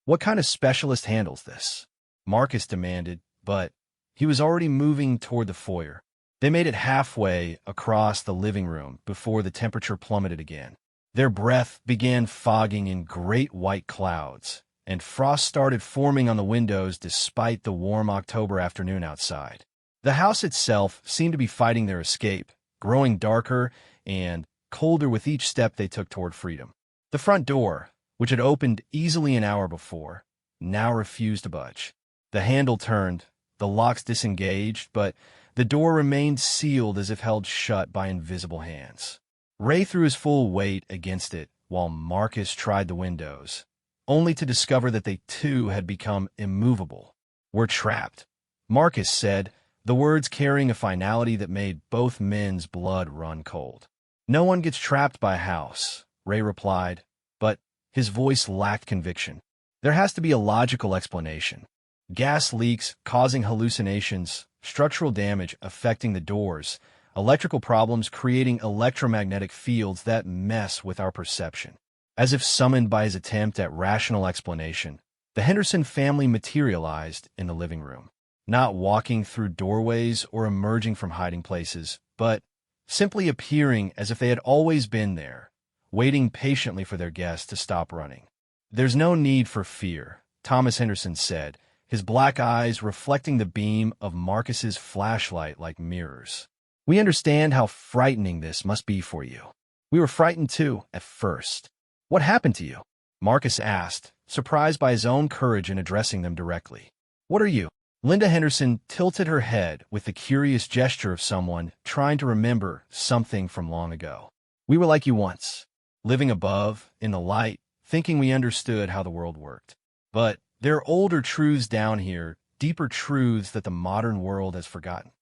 "What kind of specialist handles this?" Marcus demanded, but he was already moving toward the foyer. They made it halfway across the living room before the temperature plummeted again. Their breath began fogging in great white clouds, and frost started forming on the windows despite the warm October afternoon outside. The house itself seemed to be fighting their escape, growing darker and colder with each step they took toward freedom. The front door, which had opened easily an hour before, now refused to budge. The handle turned, the locks disengaged, but the door remained sealed as if held shut by invisible hands. Ray threw his full weight against it while Marcus tried the windows, only to discover that they too had become immovable. "We're trapped," Marcus said, the words carrying a finality that made both men's blood run cold. "No one gets trapped by a house," Ray replied, but his voice lacked conviction. "There has to be a logical explanation. Gas leaks causing hallucinations, structural damage affecting the doors, electrical problems creating electromagnetic fields that mess with our perception. As if summoned by his attempt at rational explanation, the Henderson family materialized in the living room, not walking through doorways or emerging from hiding places, but simply appearing as if they had always been there, waiting patiently for their guests to stop running. "There's no need for fear," Thomas Henderson said, his black eyes reflecting the beam of Marcus's flashlight like mirrors. "We understand how frightening this must be for you. We were frightened too, at first." "What happened to you?" Marcus asked, surprised by his own courage in addressing them directly. "What are you?" Linda Henderson tilted her head with the curious gesture of someone trying to remember something from long ago. "We were like you once, living above, in the light, thinking we understood how the world worked. But there are older truths down here, deeper truths that the modern world has forgotten."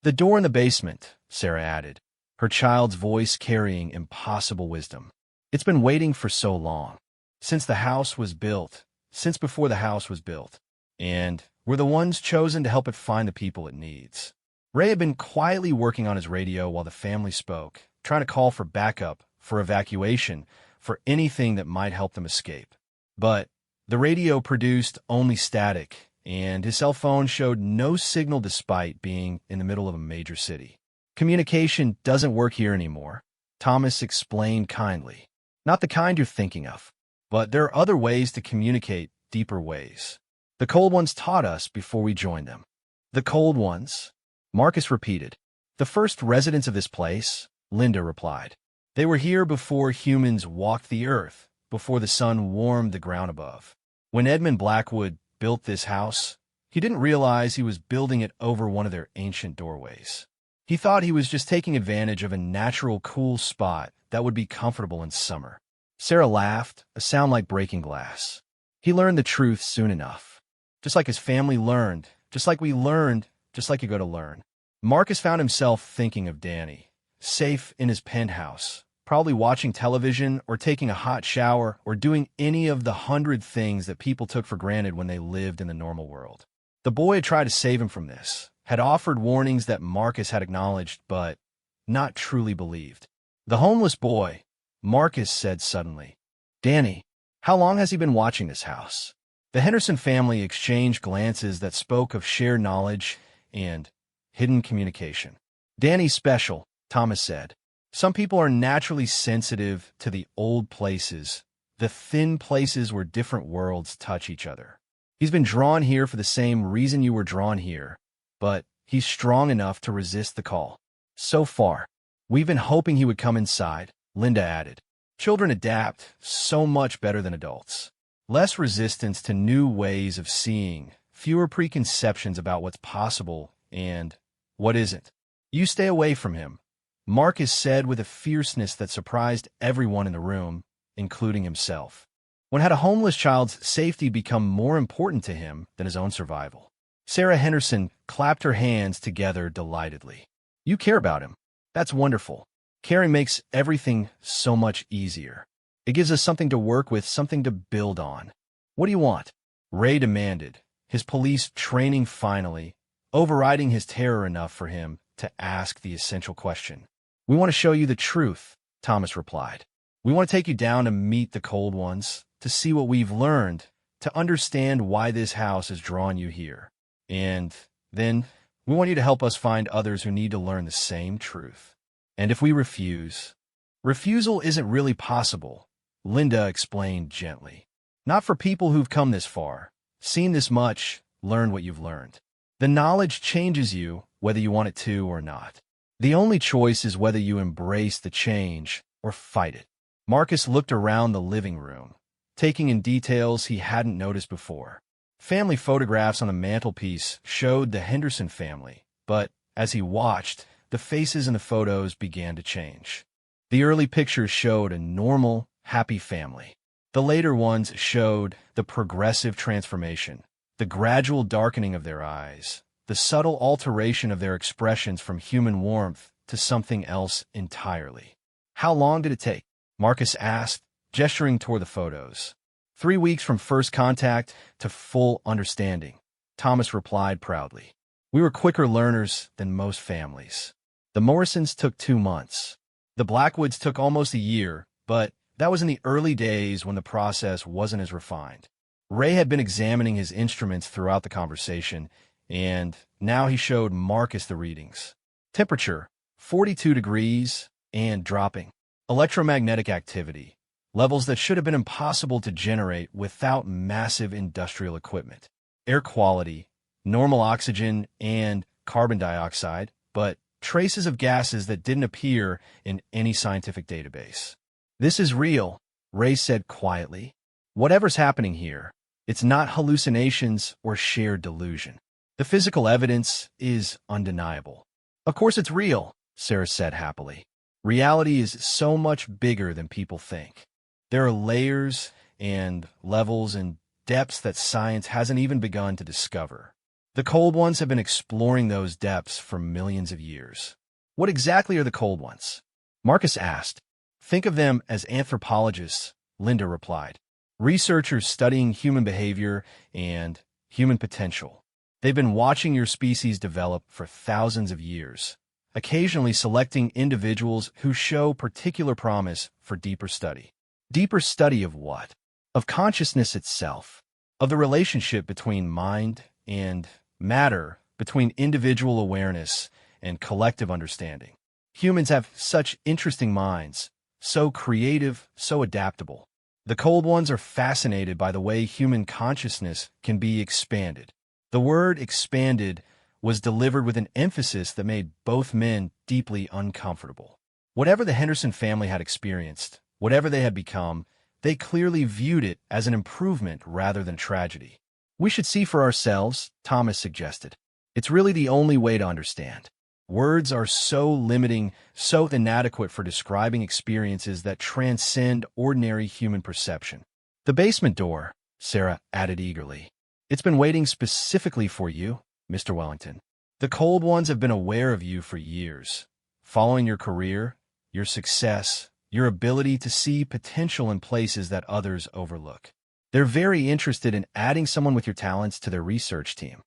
"The door in the basement," Sarah added, her child's voice carrying impossible wisdom. "It's been waiting for so long. Since the house was built, since before the house was built. And we're the ones chosen to help it find the people it needs." Ray had been quietly working on his radio while the family spoke, trying to call for backup, for evacuation, for anything that might help them escape. But the radio produced only static, and his cell phone showed no signal despite being in the middle of a major city. "Communication doesn't work here anymore," Thomas explained kindly. "Not the kind you're thinking of. But there are other ways to communicate, deeper ways. The cold ones taught us before we joined them." "The cold ones?" Marcus repeated. "The first residents of this place," Linda replied. "They were here before humans walked the earth, before the sun warmed the ground above. When Edmund Blackwood built this house, he didn't realize he was building it over one of their ancient doorways. He thought he was just taking advantage of a natural cool spot that would be comfortable in summer." Sarah laughed, a sound like breaking glass. "He learned the truth soon enough. Just like his family learned, just like we learned, just like you're going to learn." Marcus found himself thinking of Danny, safe in his penthouse, probably watching television or taking a hot shower or doing any of the 100 things that people took for granted when they lived in the normal world. The boy had tried to save him from this, had offered warnings that Marcus had acknowledged but not truly believed. "The homeless boy," Marcus said suddenly. "Danny, how long has he been watching this house?" The Henderson family exchanged glances that spoke of shared knowledge and hidden communication. "Danny's special," Thomas said. "Some people are naturally sensitive to the old places, the thin places where different worlds touch each other. He's been drawn here for the same reason you were drawn here, but he's strong enough to resist the call. So far, we've been hoping he would come inside," Linda added. "Children adapt so much better than adults. Less resistance to new ways of seeing, fewer preconceptions about what's possible and what isn't. You stay away from him," Marcus said with a fierceness that surprised everyone in the room, including himself. When had a homeless child's safety become more important to him than his own survival? Sarah Henderson clapped her hands together delightedly. "You care about him. That's wonderful. Caring makes everything so much easier. It gives us something to work with, something to build on." "What do you want?" Ray demanded, his police training finally overriding his terror enough for him to ask the essential question. "We want to show you the truth," Thomas replied. "We want to take you down to meet the cold ones, to see what we've learned, to understand why this house has drawn you here. And then we want you to help us find others who need to learn the same truth. And if we refuse..." "Refusal isn't really possible," Linda explained gently. "Not for people who've come this far, seen this much, learned what you've learned. The knowledge changes you, whether you want it to or not. The only choice is whether you embrace the change or fight it." Marcus looked around the living room, taking in details he hadn't noticed before. Family photographs on the mantelpiece showed the Henderson family, but as he watched, the faces in the photos began to change. The early pictures showed a normal, happy family. The later ones showed the progressive transformation, the gradual darkening of their eyes, the subtle alteration of their expressions from human warmth to something else entirely. "How long did it take?" Marcus asked, gesturing toward the photos. 3 weeks from first contact to full understanding," Thomas replied proudly. "We were quicker learners than most families. The Morrisons took 2 months. The Blackwoods took almost a year, but That was in the early days when the process wasn't as refined. Ray had been examining his instruments throughout the conversation, and now he showed Marcus the readings. Temperature, 42 degrees, and dropping. Electromagnetic activity, levels that should have been impossible to generate without massive industrial equipment. Air quality, normal oxygen and carbon dioxide, but traces of gases that didn't appear in any scientific database. This is real, Ray said quietly. Whatever's happening here, it's not hallucinations or shared delusion. The physical evidence is undeniable. Of course it's real, Sarah said happily. Reality is so much bigger than people think. There are layers and levels and depths that science hasn't even begun to discover. The cold ones have been exploring those depths for millions of years. What exactly are the cold ones? Marcus asked. Think of them as anthropologists, Linda replied. Researchers studying human behavior and human potential. They've been watching your species develop for thousands of years, occasionally selecting individuals who show particular promise for deeper study. Deeper study of what? Of consciousness itself, of the relationship between mind and matter, between individual awareness and collective understanding. Humans have such interesting minds, so creative, so adaptable. The cold ones are fascinated by the way human consciousness can be expanded. The word expanded was delivered with an emphasis that made both men deeply uncomfortable. Whatever the Henderson family had experienced, whatever they had become, they clearly viewed it as an improvement rather than tragedy. We should see for ourselves, Thomas suggested. It's really the only way to understand. Words are so limiting, so inadequate for describing experiences that transcend ordinary human perception. The basement door, Sarah added eagerly. It's been waiting specifically for you, Mr. Wellington. The cold ones have been aware of you for years, following your career, your success, your ability to see potential in places that others overlook. They're very interested in adding someone with your talents to their research team.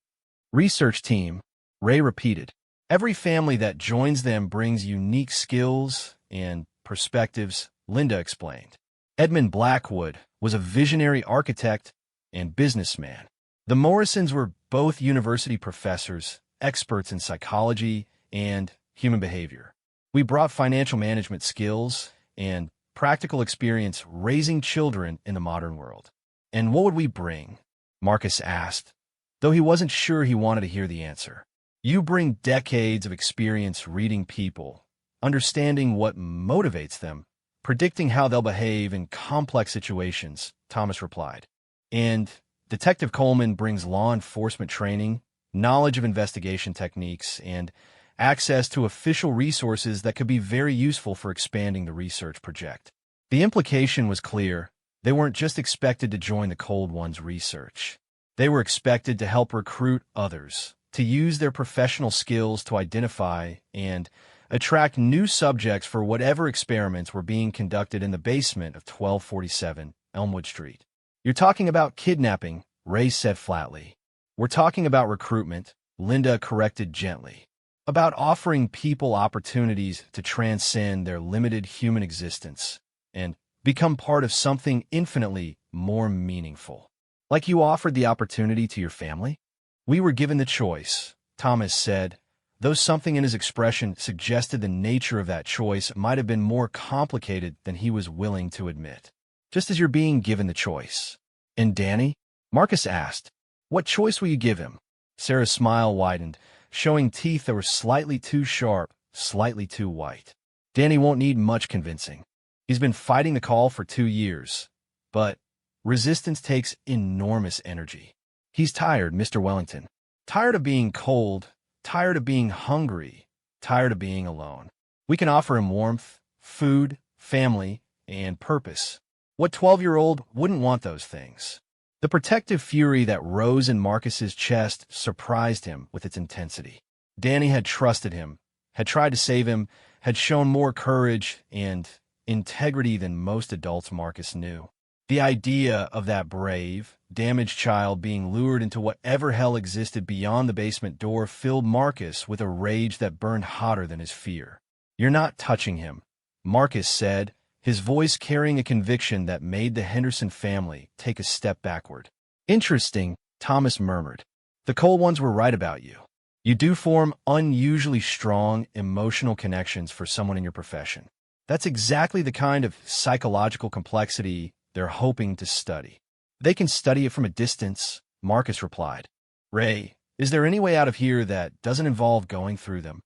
Research team, Ray repeated. Every family that joins them brings unique skills and perspectives, Linda explained. Edmund Blackwood was a visionary architect and businessman. The Morrisons were both university professors, experts in psychology and human behavior. We brought financial management skills and practical experience raising children in the modern world. And what would we bring? Marcus asked, though he wasn't sure he wanted to hear the answer. You bring decades of experience reading people, understanding what motivates them, predicting how they'll behave in complex situations, Thomas replied. And Detective Coleman brings law enforcement training, knowledge of investigation techniques, and access to official resources that could be very useful for expanding the research project. The implication was clear. They weren't just expected to join the Cold One's research. They were expected to help recruit others, to use their professional skills to identify and attract new subjects for whatever experiments were being conducted in the basement of 1247 Elmwood Street. You're talking about kidnapping, Ray said flatly. We're talking about recruitment, Linda corrected gently. About offering people opportunities to transcend their limited human existence and become part of something infinitely more meaningful. Like you offered the opportunity to your family? We were given the choice, Thomas said, though something in his expression suggested the nature of that choice might have been more complicated than he was willing to admit. Just as you're being given the choice. And Danny? Marcus asked. What choice will you give him? Sarah's smile widened, showing teeth that were slightly too sharp, slightly too white. Danny won't need much convincing. He's been fighting the call for 2 years, but resistance takes enormous energy. He's tired, Mr. Wellington. Tired of being cold, tired of being hungry, tired of being alone. We can offer him warmth, food, family, and purpose. What 12-year-old wouldn't want those things? The protective fury that rose in Marcus's chest surprised him with its intensity. Danny had trusted him, had tried to save him, had shown more courage and integrity than most adults Marcus knew. The idea of that brave, damaged child being lured into whatever hell existed beyond the basement door filled Marcus with a rage that burned hotter than his fear. You're not touching him, Marcus said, his voice carrying a conviction that made the Henderson family take a step backward. "Interesting," Thomas murmured. "The cold ones were right about you. You do form unusually strong emotional connections for someone in your profession. That's exactly the kind of psychological complexity they're hoping to study." "They can study it from a distance," Marcus replied. "Ray, is there any way out of here that doesn't involve going through them?"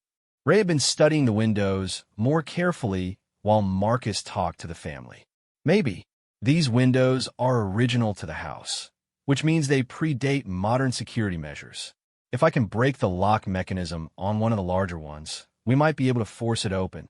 Ray had been studying the windows more carefully while Marcus talked to the family. "Maybe. These windows are original to the house, which means they predate modern security measures. If I can break the lock mechanism on one of the larger ones, we might be able to force it open."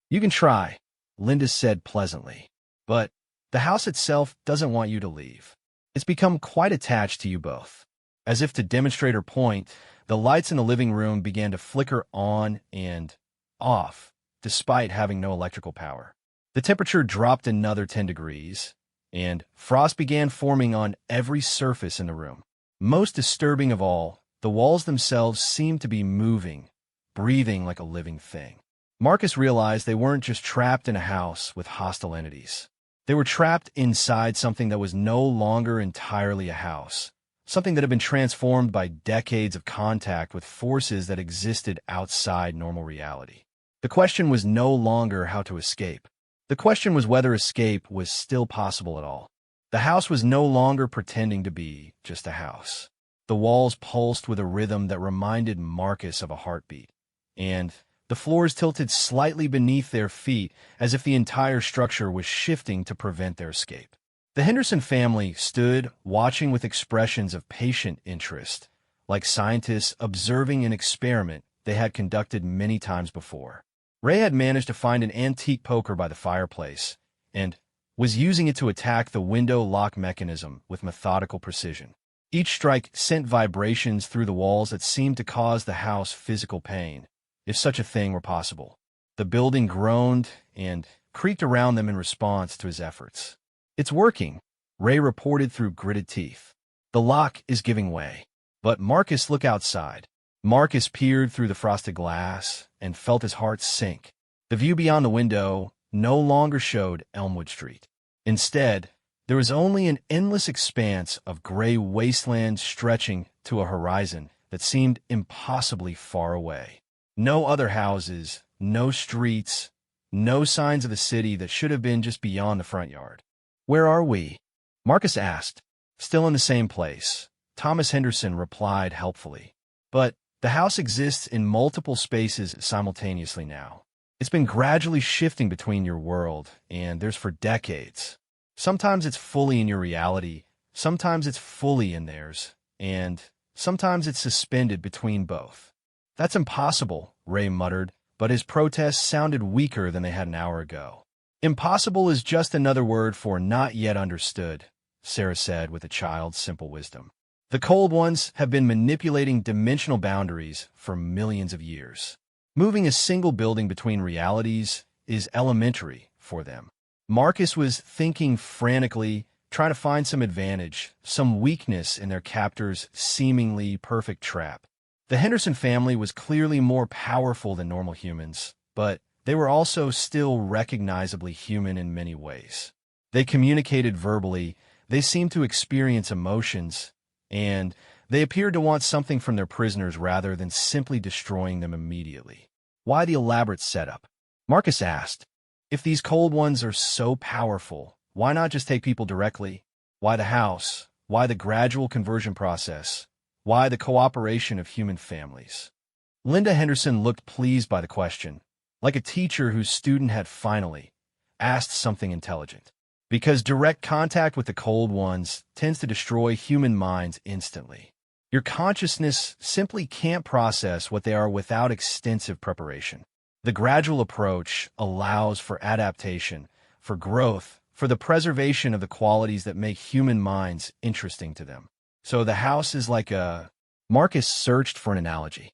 "You can try," Linda said pleasantly. "But the house itself doesn't want you to leave. It's become quite attached to you both." As if to demonstrate her point, the lights in the living room began to flicker on and off, despite having no electrical power. The temperature dropped another 10 degrees, and frost began forming on every surface in the room. Most disturbing of all, the walls themselves seemed to be moving, breathing like a living thing. Marcus realized they weren't just trapped in a house with hostile entities. They were trapped inside something that was no longer entirely a house, something that had been transformed by decades of contact with forces that existed outside normal reality. The question was no longer how to escape. The question was whether escape was still possible at all. The house was no longer pretending to be just a house. The walls pulsed with a rhythm that reminded Marcus of a heartbeat, and the floors tilted slightly beneath their feet as if the entire structure was shifting to prevent their escape. The Henderson family stood, watching with expressions of patient interest, like scientists observing an experiment they had conducted many times before. Ray had managed to find an antique poker by the fireplace and was using it to attack the window lock mechanism with methodical precision. Each strike sent vibrations through the walls that seemed to cause the house physical pain, if such a thing were possible. The building groaned and creaked around them in response to his efforts. "It's working," Ray reported through gritted teeth. "The lock is giving way." "But Marcus, look outside." Marcus peered through the frosted glass and felt his heart sink. The view beyond the window no longer showed Elmwood Street. Instead, there was only an endless expanse of gray wasteland stretching to a horizon that seemed impossibly far away. No other houses, no streets, no signs of the city that should have been just beyond the front yard. "Where are we?" Marcus asked. "Still in the same place," Thomas Henderson replied helpfully. "But the house exists in multiple spaces simultaneously now. It's been gradually shifting between your world and theirs for decades. Sometimes it's fully in your reality, sometimes it's fully in theirs, and sometimes it's suspended between both." "That's impossible," Ray muttered, but his protests sounded weaker than they had an hour ago. "Impossible is just another word for not yet understood," Sarah said with a child's simple wisdom. "The cold ones have been manipulating dimensional boundaries for millions of years. Moving a single building between realities is elementary for them." Marcus was thinking frantically, trying to find some advantage, some weakness in their captor's seemingly perfect trap. The Henderson family was clearly more powerful than normal humans, but they were also still recognizably human in many ways. They communicated verbally, they seemed to experience emotions, and they appeared to want something from their prisoners rather than simply destroying them immediately. "Why the elaborate setup?" Marcus asked. "If these cold ones are so powerful, why not just take people directly? Why the house? Why the gradual conversion process? Why the cooperation of human families?" Linda Henderson looked pleased by the question, like a teacher whose student had finally asked something intelligent. "Because direct contact with the cold ones tends to destroy human minds instantly. Your consciousness simply can't process what they are without extensive preparation. The gradual approach allows for adaptation, for growth, for the preservation of the qualities that make human minds interesting to them. So the house is like a..." Marcus searched for an analogy.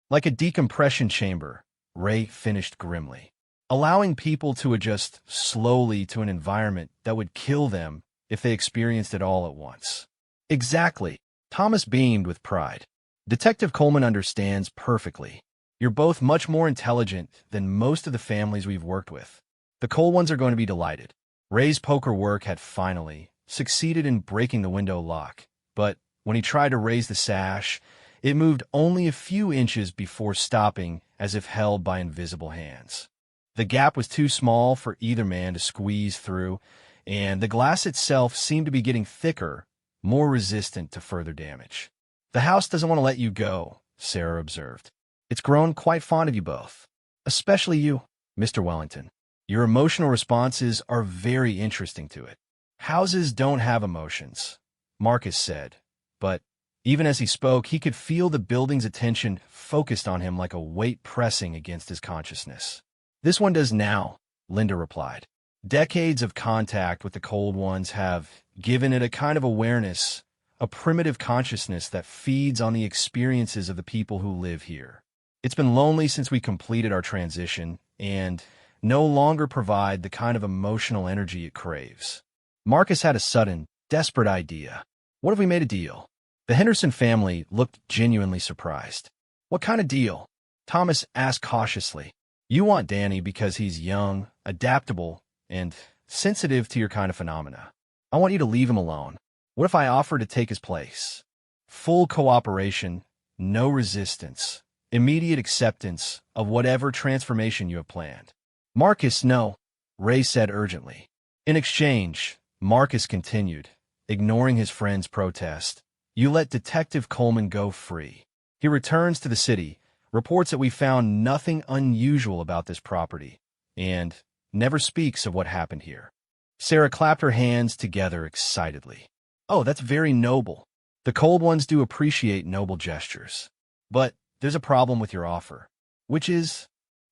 "Like a decompression chamber," Ray finished grimly. "Allowing people to adjust slowly to an environment that would kill them if they experienced it all at once." "Exactly." Thomas beamed with pride. "Detective Coleman understands perfectly. You're both much more intelligent than most of the families we've worked with. The cold ones are going to be delighted. Ray's poker work had finally succeeded in breaking the window lock, but when he tried to raise the sash, it moved only a few inches before stopping as if held by invisible hands. The gap was too small for either man to squeeze through, and the glass itself seemed to be getting thicker, more resistant to further damage. "The house doesn't want to let you go," Sarah observed. "It's grown quite fond of you both. Especially you, Mr. Wellington. Your emotional responses are very interesting to it." "Houses don't have emotions," Marcus said, but even as he spoke, he could feel the building's attention focused on him like a weight pressing against his consciousness. "This one does now," Linda replied. "Decades of contact with the cold ones have given it a kind of awareness, a primitive consciousness that feeds on the experiences of the people who live here. It's been lonely since we completed our transition and no longer provide the kind of emotional energy it craves." Marcus had a sudden, desperate idea. "What if we made a deal?" The Henderson family looked genuinely surprised. "What kind of deal?" Thomas asked cautiously. "You want Danny because he's young, adaptable, and sensitive to your kind of phenomena. I want you to leave him alone. What if I offer to take his place? Full cooperation, no resistance, immediate acceptance of whatever transformation you have planned." "Marcus, no," Ray said urgently. In exchange, Marcus continued, ignoring his friend's protest, "you let Detective Coleman go free. He returns to the city, reports that we found nothing unusual about this property, and never speaks of what happened here." Sarah clapped her hands together excitedly. "Oh, that's very noble. The cold ones do appreciate noble gestures. But there's a problem with your offer. Which is,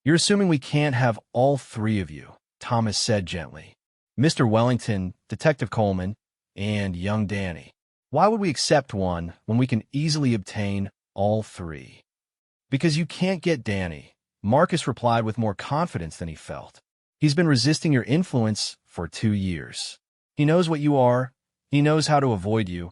you're assuming we can't have all three of you," Thomas said gently. "Mr. Wellington, Detective Coleman, and young Danny. Why would we accept one when we can easily obtain all three?" "Because you can't get Danny," Marcus replied with more confidence than he felt. "He's been resisting your influence for 2 years. He knows what you are, he knows how to avoid you,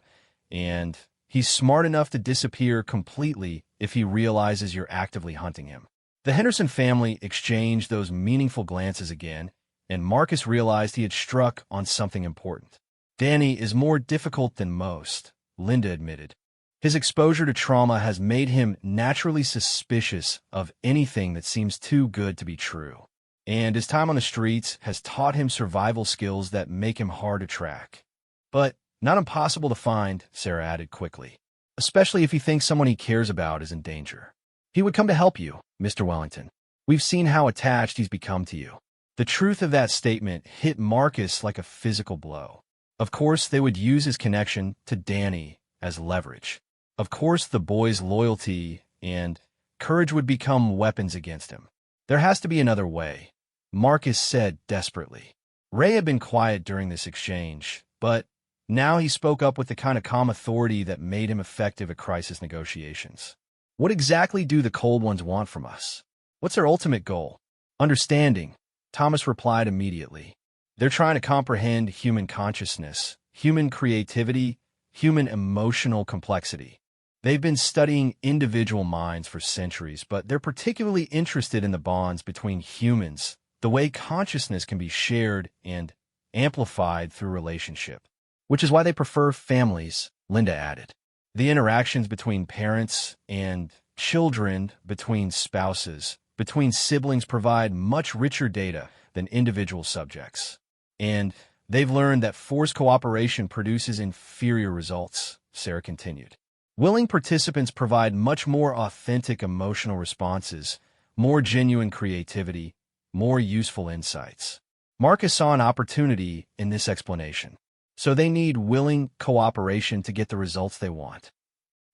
and he's smart enough to disappear completely if he realizes you're actively hunting him." The Henderson family exchanged those meaningful glances again, and Marcus realized he had struck on something important. "Danny is more difficult than most," Linda admitted. "His exposure to trauma has made him naturally suspicious of anything that seems too good to be true. And his time on the streets has taught him survival skills that make him hard to track. But not impossible to find," Sarah added quickly, "especially if he thinks someone he cares about is in danger. He would come to help you, Mr. Wellington. We've seen how attached he's become to you." The truth of that statement hit Marcus like a physical blow. Of course, they would use his connection to Danny as leverage. Of course, the boy's loyalty and courage would become weapons against him. "There has to be another way," Marcus said desperately. Ray had been quiet during this exchange, but now he spoke up with the kind of calm authority that made him effective at crisis negotiations. "What exactly do the cold ones want from us? What's their ultimate goal?" "Understanding," Thomas replied immediately. "They're trying to comprehend human consciousness, human creativity, human emotional complexity. They've been studying individual minds for centuries, but they're particularly interested in the bonds between humans, the way consciousness can be shared and amplified through relationship. Which is why they prefer families," Linda added. "The interactions between parents and children, between spouses, between siblings provide much richer data than individual subjects. And they've learned that forced cooperation produces inferior results," Sarah continued. "Willing participants provide much more authentic emotional responses, more genuine creativity, more useful insights." Marcus saw an opportunity in this explanation. So they need willing cooperation to get the results they want.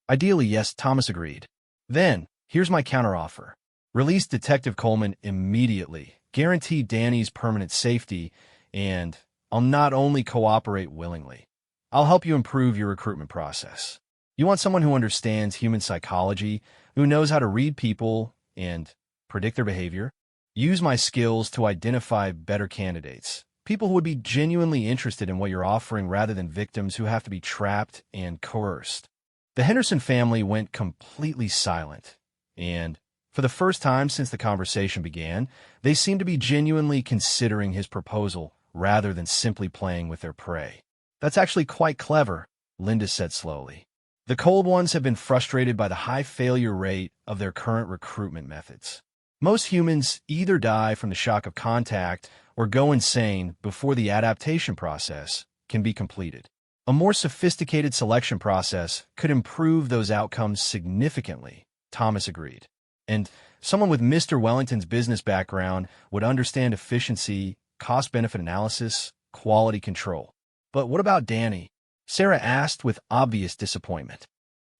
"Ideally, yes," Thomas agreed. "Then, here's my counteroffer. Release Detective Coleman immediately, guarantee Danny's permanent safety, and I'll not only cooperate willingly, I'll help you improve your recruitment process. You want someone who understands human psychology, who knows how to read people and predict their behavior? Use my skills to identify better candidates, people who would be genuinely interested in what you're offering rather than victims who have to be trapped and coerced." The Henderson family went completely silent, and For the first time since the conversation began, they seemed to be genuinely considering his proposal rather than simply playing with their prey. That's actually quite clever, Linda said slowly. The cold ones have been frustrated by the high failure rate of their current recruitment methods. Most humans either die from the shock of contact or go insane before the adaptation process can be completed. A more sophisticated selection process could improve those outcomes significantly, Thomas agreed. And someone with Mr. Wellington's business background would understand efficiency, cost-benefit analysis, quality control. But what about Danny? Sarah asked with obvious disappointment.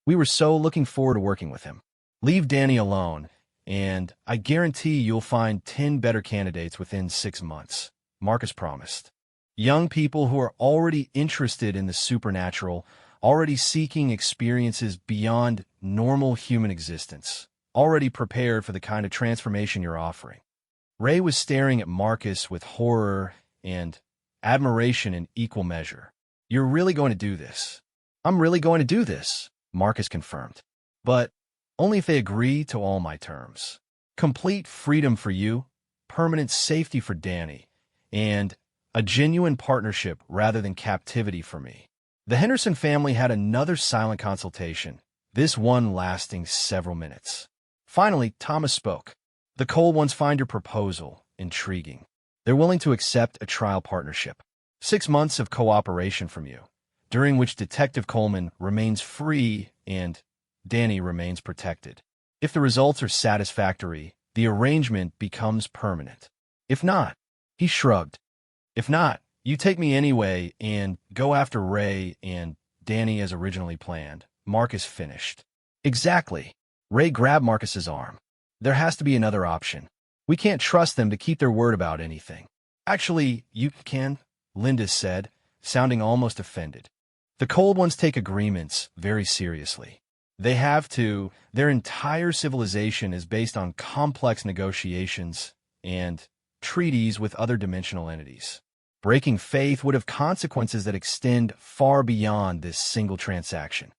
We were so looking forward to working with him. Leave Danny alone, and I guarantee you'll find 10 better candidates within 6 months, Marcus promised. Young people who are already interested in the supernatural, already seeking experiences beyond normal human existence, already prepared for the kind of transformation you're offering. Ray was staring at Marcus with horror and admiration in equal measure. You're really going to do this? I'm really going to do this, Marcus confirmed. But only if they agree to all my terms. Complete freedom for you, permanent safety for Danny, and a genuine partnership rather than captivity for me. The Henderson family had another silent consultation, this one lasting several minutes. Finally, Thomas spoke. The Cole ones find your proposal intriguing. They're willing to accept a trial partnership. 6 months of cooperation from you, during which Detective Coleman remains free and Danny remains protected. If the results are satisfactory, the arrangement becomes permanent. If not, he shrugged. If not, you take me anyway and go after Ray and Danny as originally planned, Marcus finished. Exactly. Ray grabbed Marcus's arm. There has to be another option. We can't trust them to keep their word about anything. Actually, you can, Linda said, sounding almost offended. The cold ones take agreements very seriously. They have to. Their entire civilization is based on complex negotiations and treaties with other dimensional entities. Breaking faith would have consequences that extend far beyond this single transaction.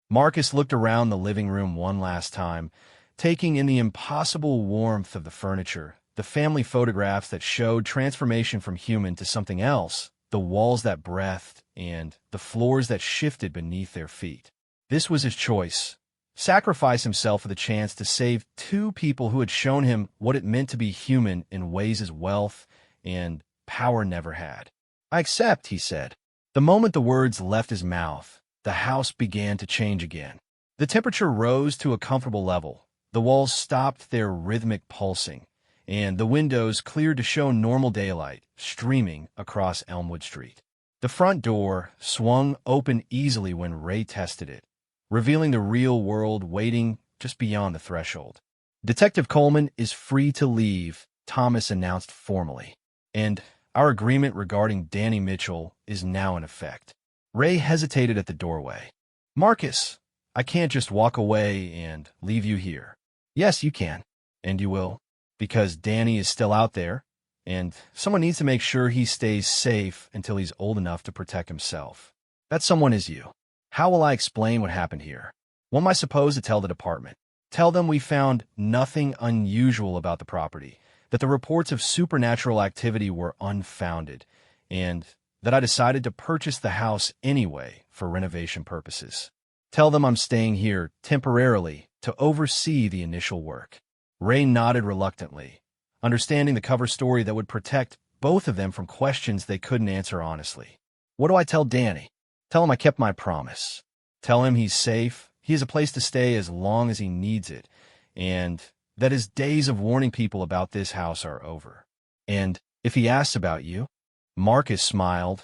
Marcus looked around the living room one last time, taking in the impossible warmth of the furniture, the family photographs that showed transformation from human to something else, the walls that breathed, and the floors that shifted beneath their feet. This was his choice. Sacrifice himself for the chance to save 2 people who had shown him what it meant to be human in ways his wealth and power never had. I accept, he said. The moment the words left his mouth, the house began to change again. The temperature rose to a comfortable level. The walls stopped their rhythmic pulsing, and the windows cleared to show normal daylight streaming across Elmwood Street. The front door swung open easily when Ray tested it, revealing the real world waiting just beyond the threshold. Detective Coleman is free to leave, Thomas announced formally, and our agreement regarding Danny Mitchell is now in effect. Ray hesitated at the doorway. Marcus, I can't just walk away and leave you here. Yes, you can, and you will, because Danny is still out there, and someone needs to make sure he stays safe until he's old enough to protect himself. That someone is you. How will I explain what happened here? What am I supposed to tell the department? Tell them we found nothing unusual about the property, that the reports of supernatural activity were unfounded, and that I decided to purchase the house anyway for renovation purposes. Tell them I'm staying here temporarily to oversee the initial work. Ray nodded reluctantly, understanding the cover story that would protect both of them from questions they couldn't answer honestly. What do I tell Danny? Tell him I kept my promise. Tell him he's safe, he has a place to stay as long as he needs it, and that his days of warning people about this house are over. And if he asks about you, Marcus smiled,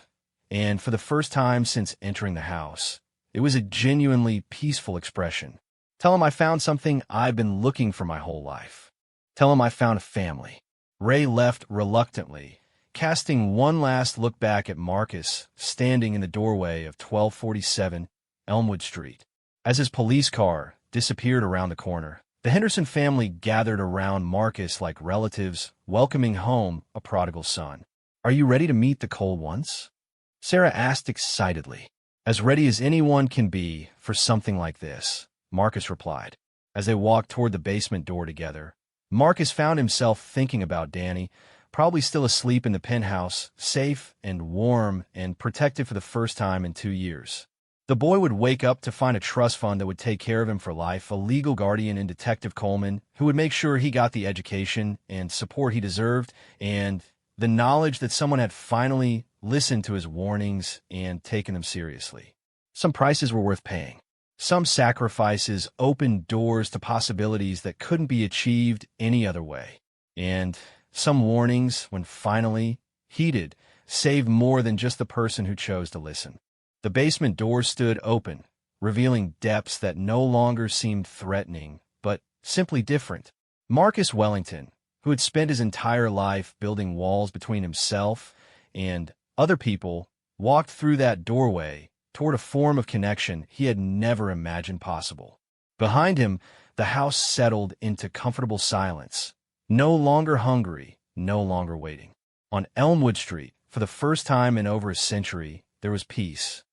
and for the first time since entering the house, it was a genuinely peaceful expression. Tell him I found something I've been looking for my whole life. Tell him I found a family. Ray left reluctantly, casting one last look back at Marcus standing in the doorway of 1247 Elmwood Street. As his police car disappeared around the corner, the Henderson family gathered around Marcus like relatives welcoming home a prodigal son. Are you ready to meet the Cole ones? Sarah asked excitedly. As ready as anyone can be for something like this, Marcus replied. As they walked toward the basement door together, Marcus found himself thinking about Danny, probably still asleep in the penthouse, safe and warm and protected for the first time in 2 years. The boy would wake up to find a trust fund that would take care of him for life, a legal guardian in Detective Coleman who would make sure he got the education and support he deserved, and the knowledge that someone had finally listened to his warnings and taken them seriously. Some prices were worth paying. Some sacrifices opened doors to possibilities that couldn't be achieved any other way. And some warnings, when finally heeded, saved more than just the person who chose to listen. The basement door stood open, revealing depths that no longer seemed threatening, but simply different. Marcus Wellington, who had spent his entire life building walls between himself and other people, walked through that doorway toward a form of connection he had never imagined possible. Behind him, the house settled into comfortable silence, no longer hungry, no longer waiting. On Elmwood Street, for the first time in over a century, there was peace.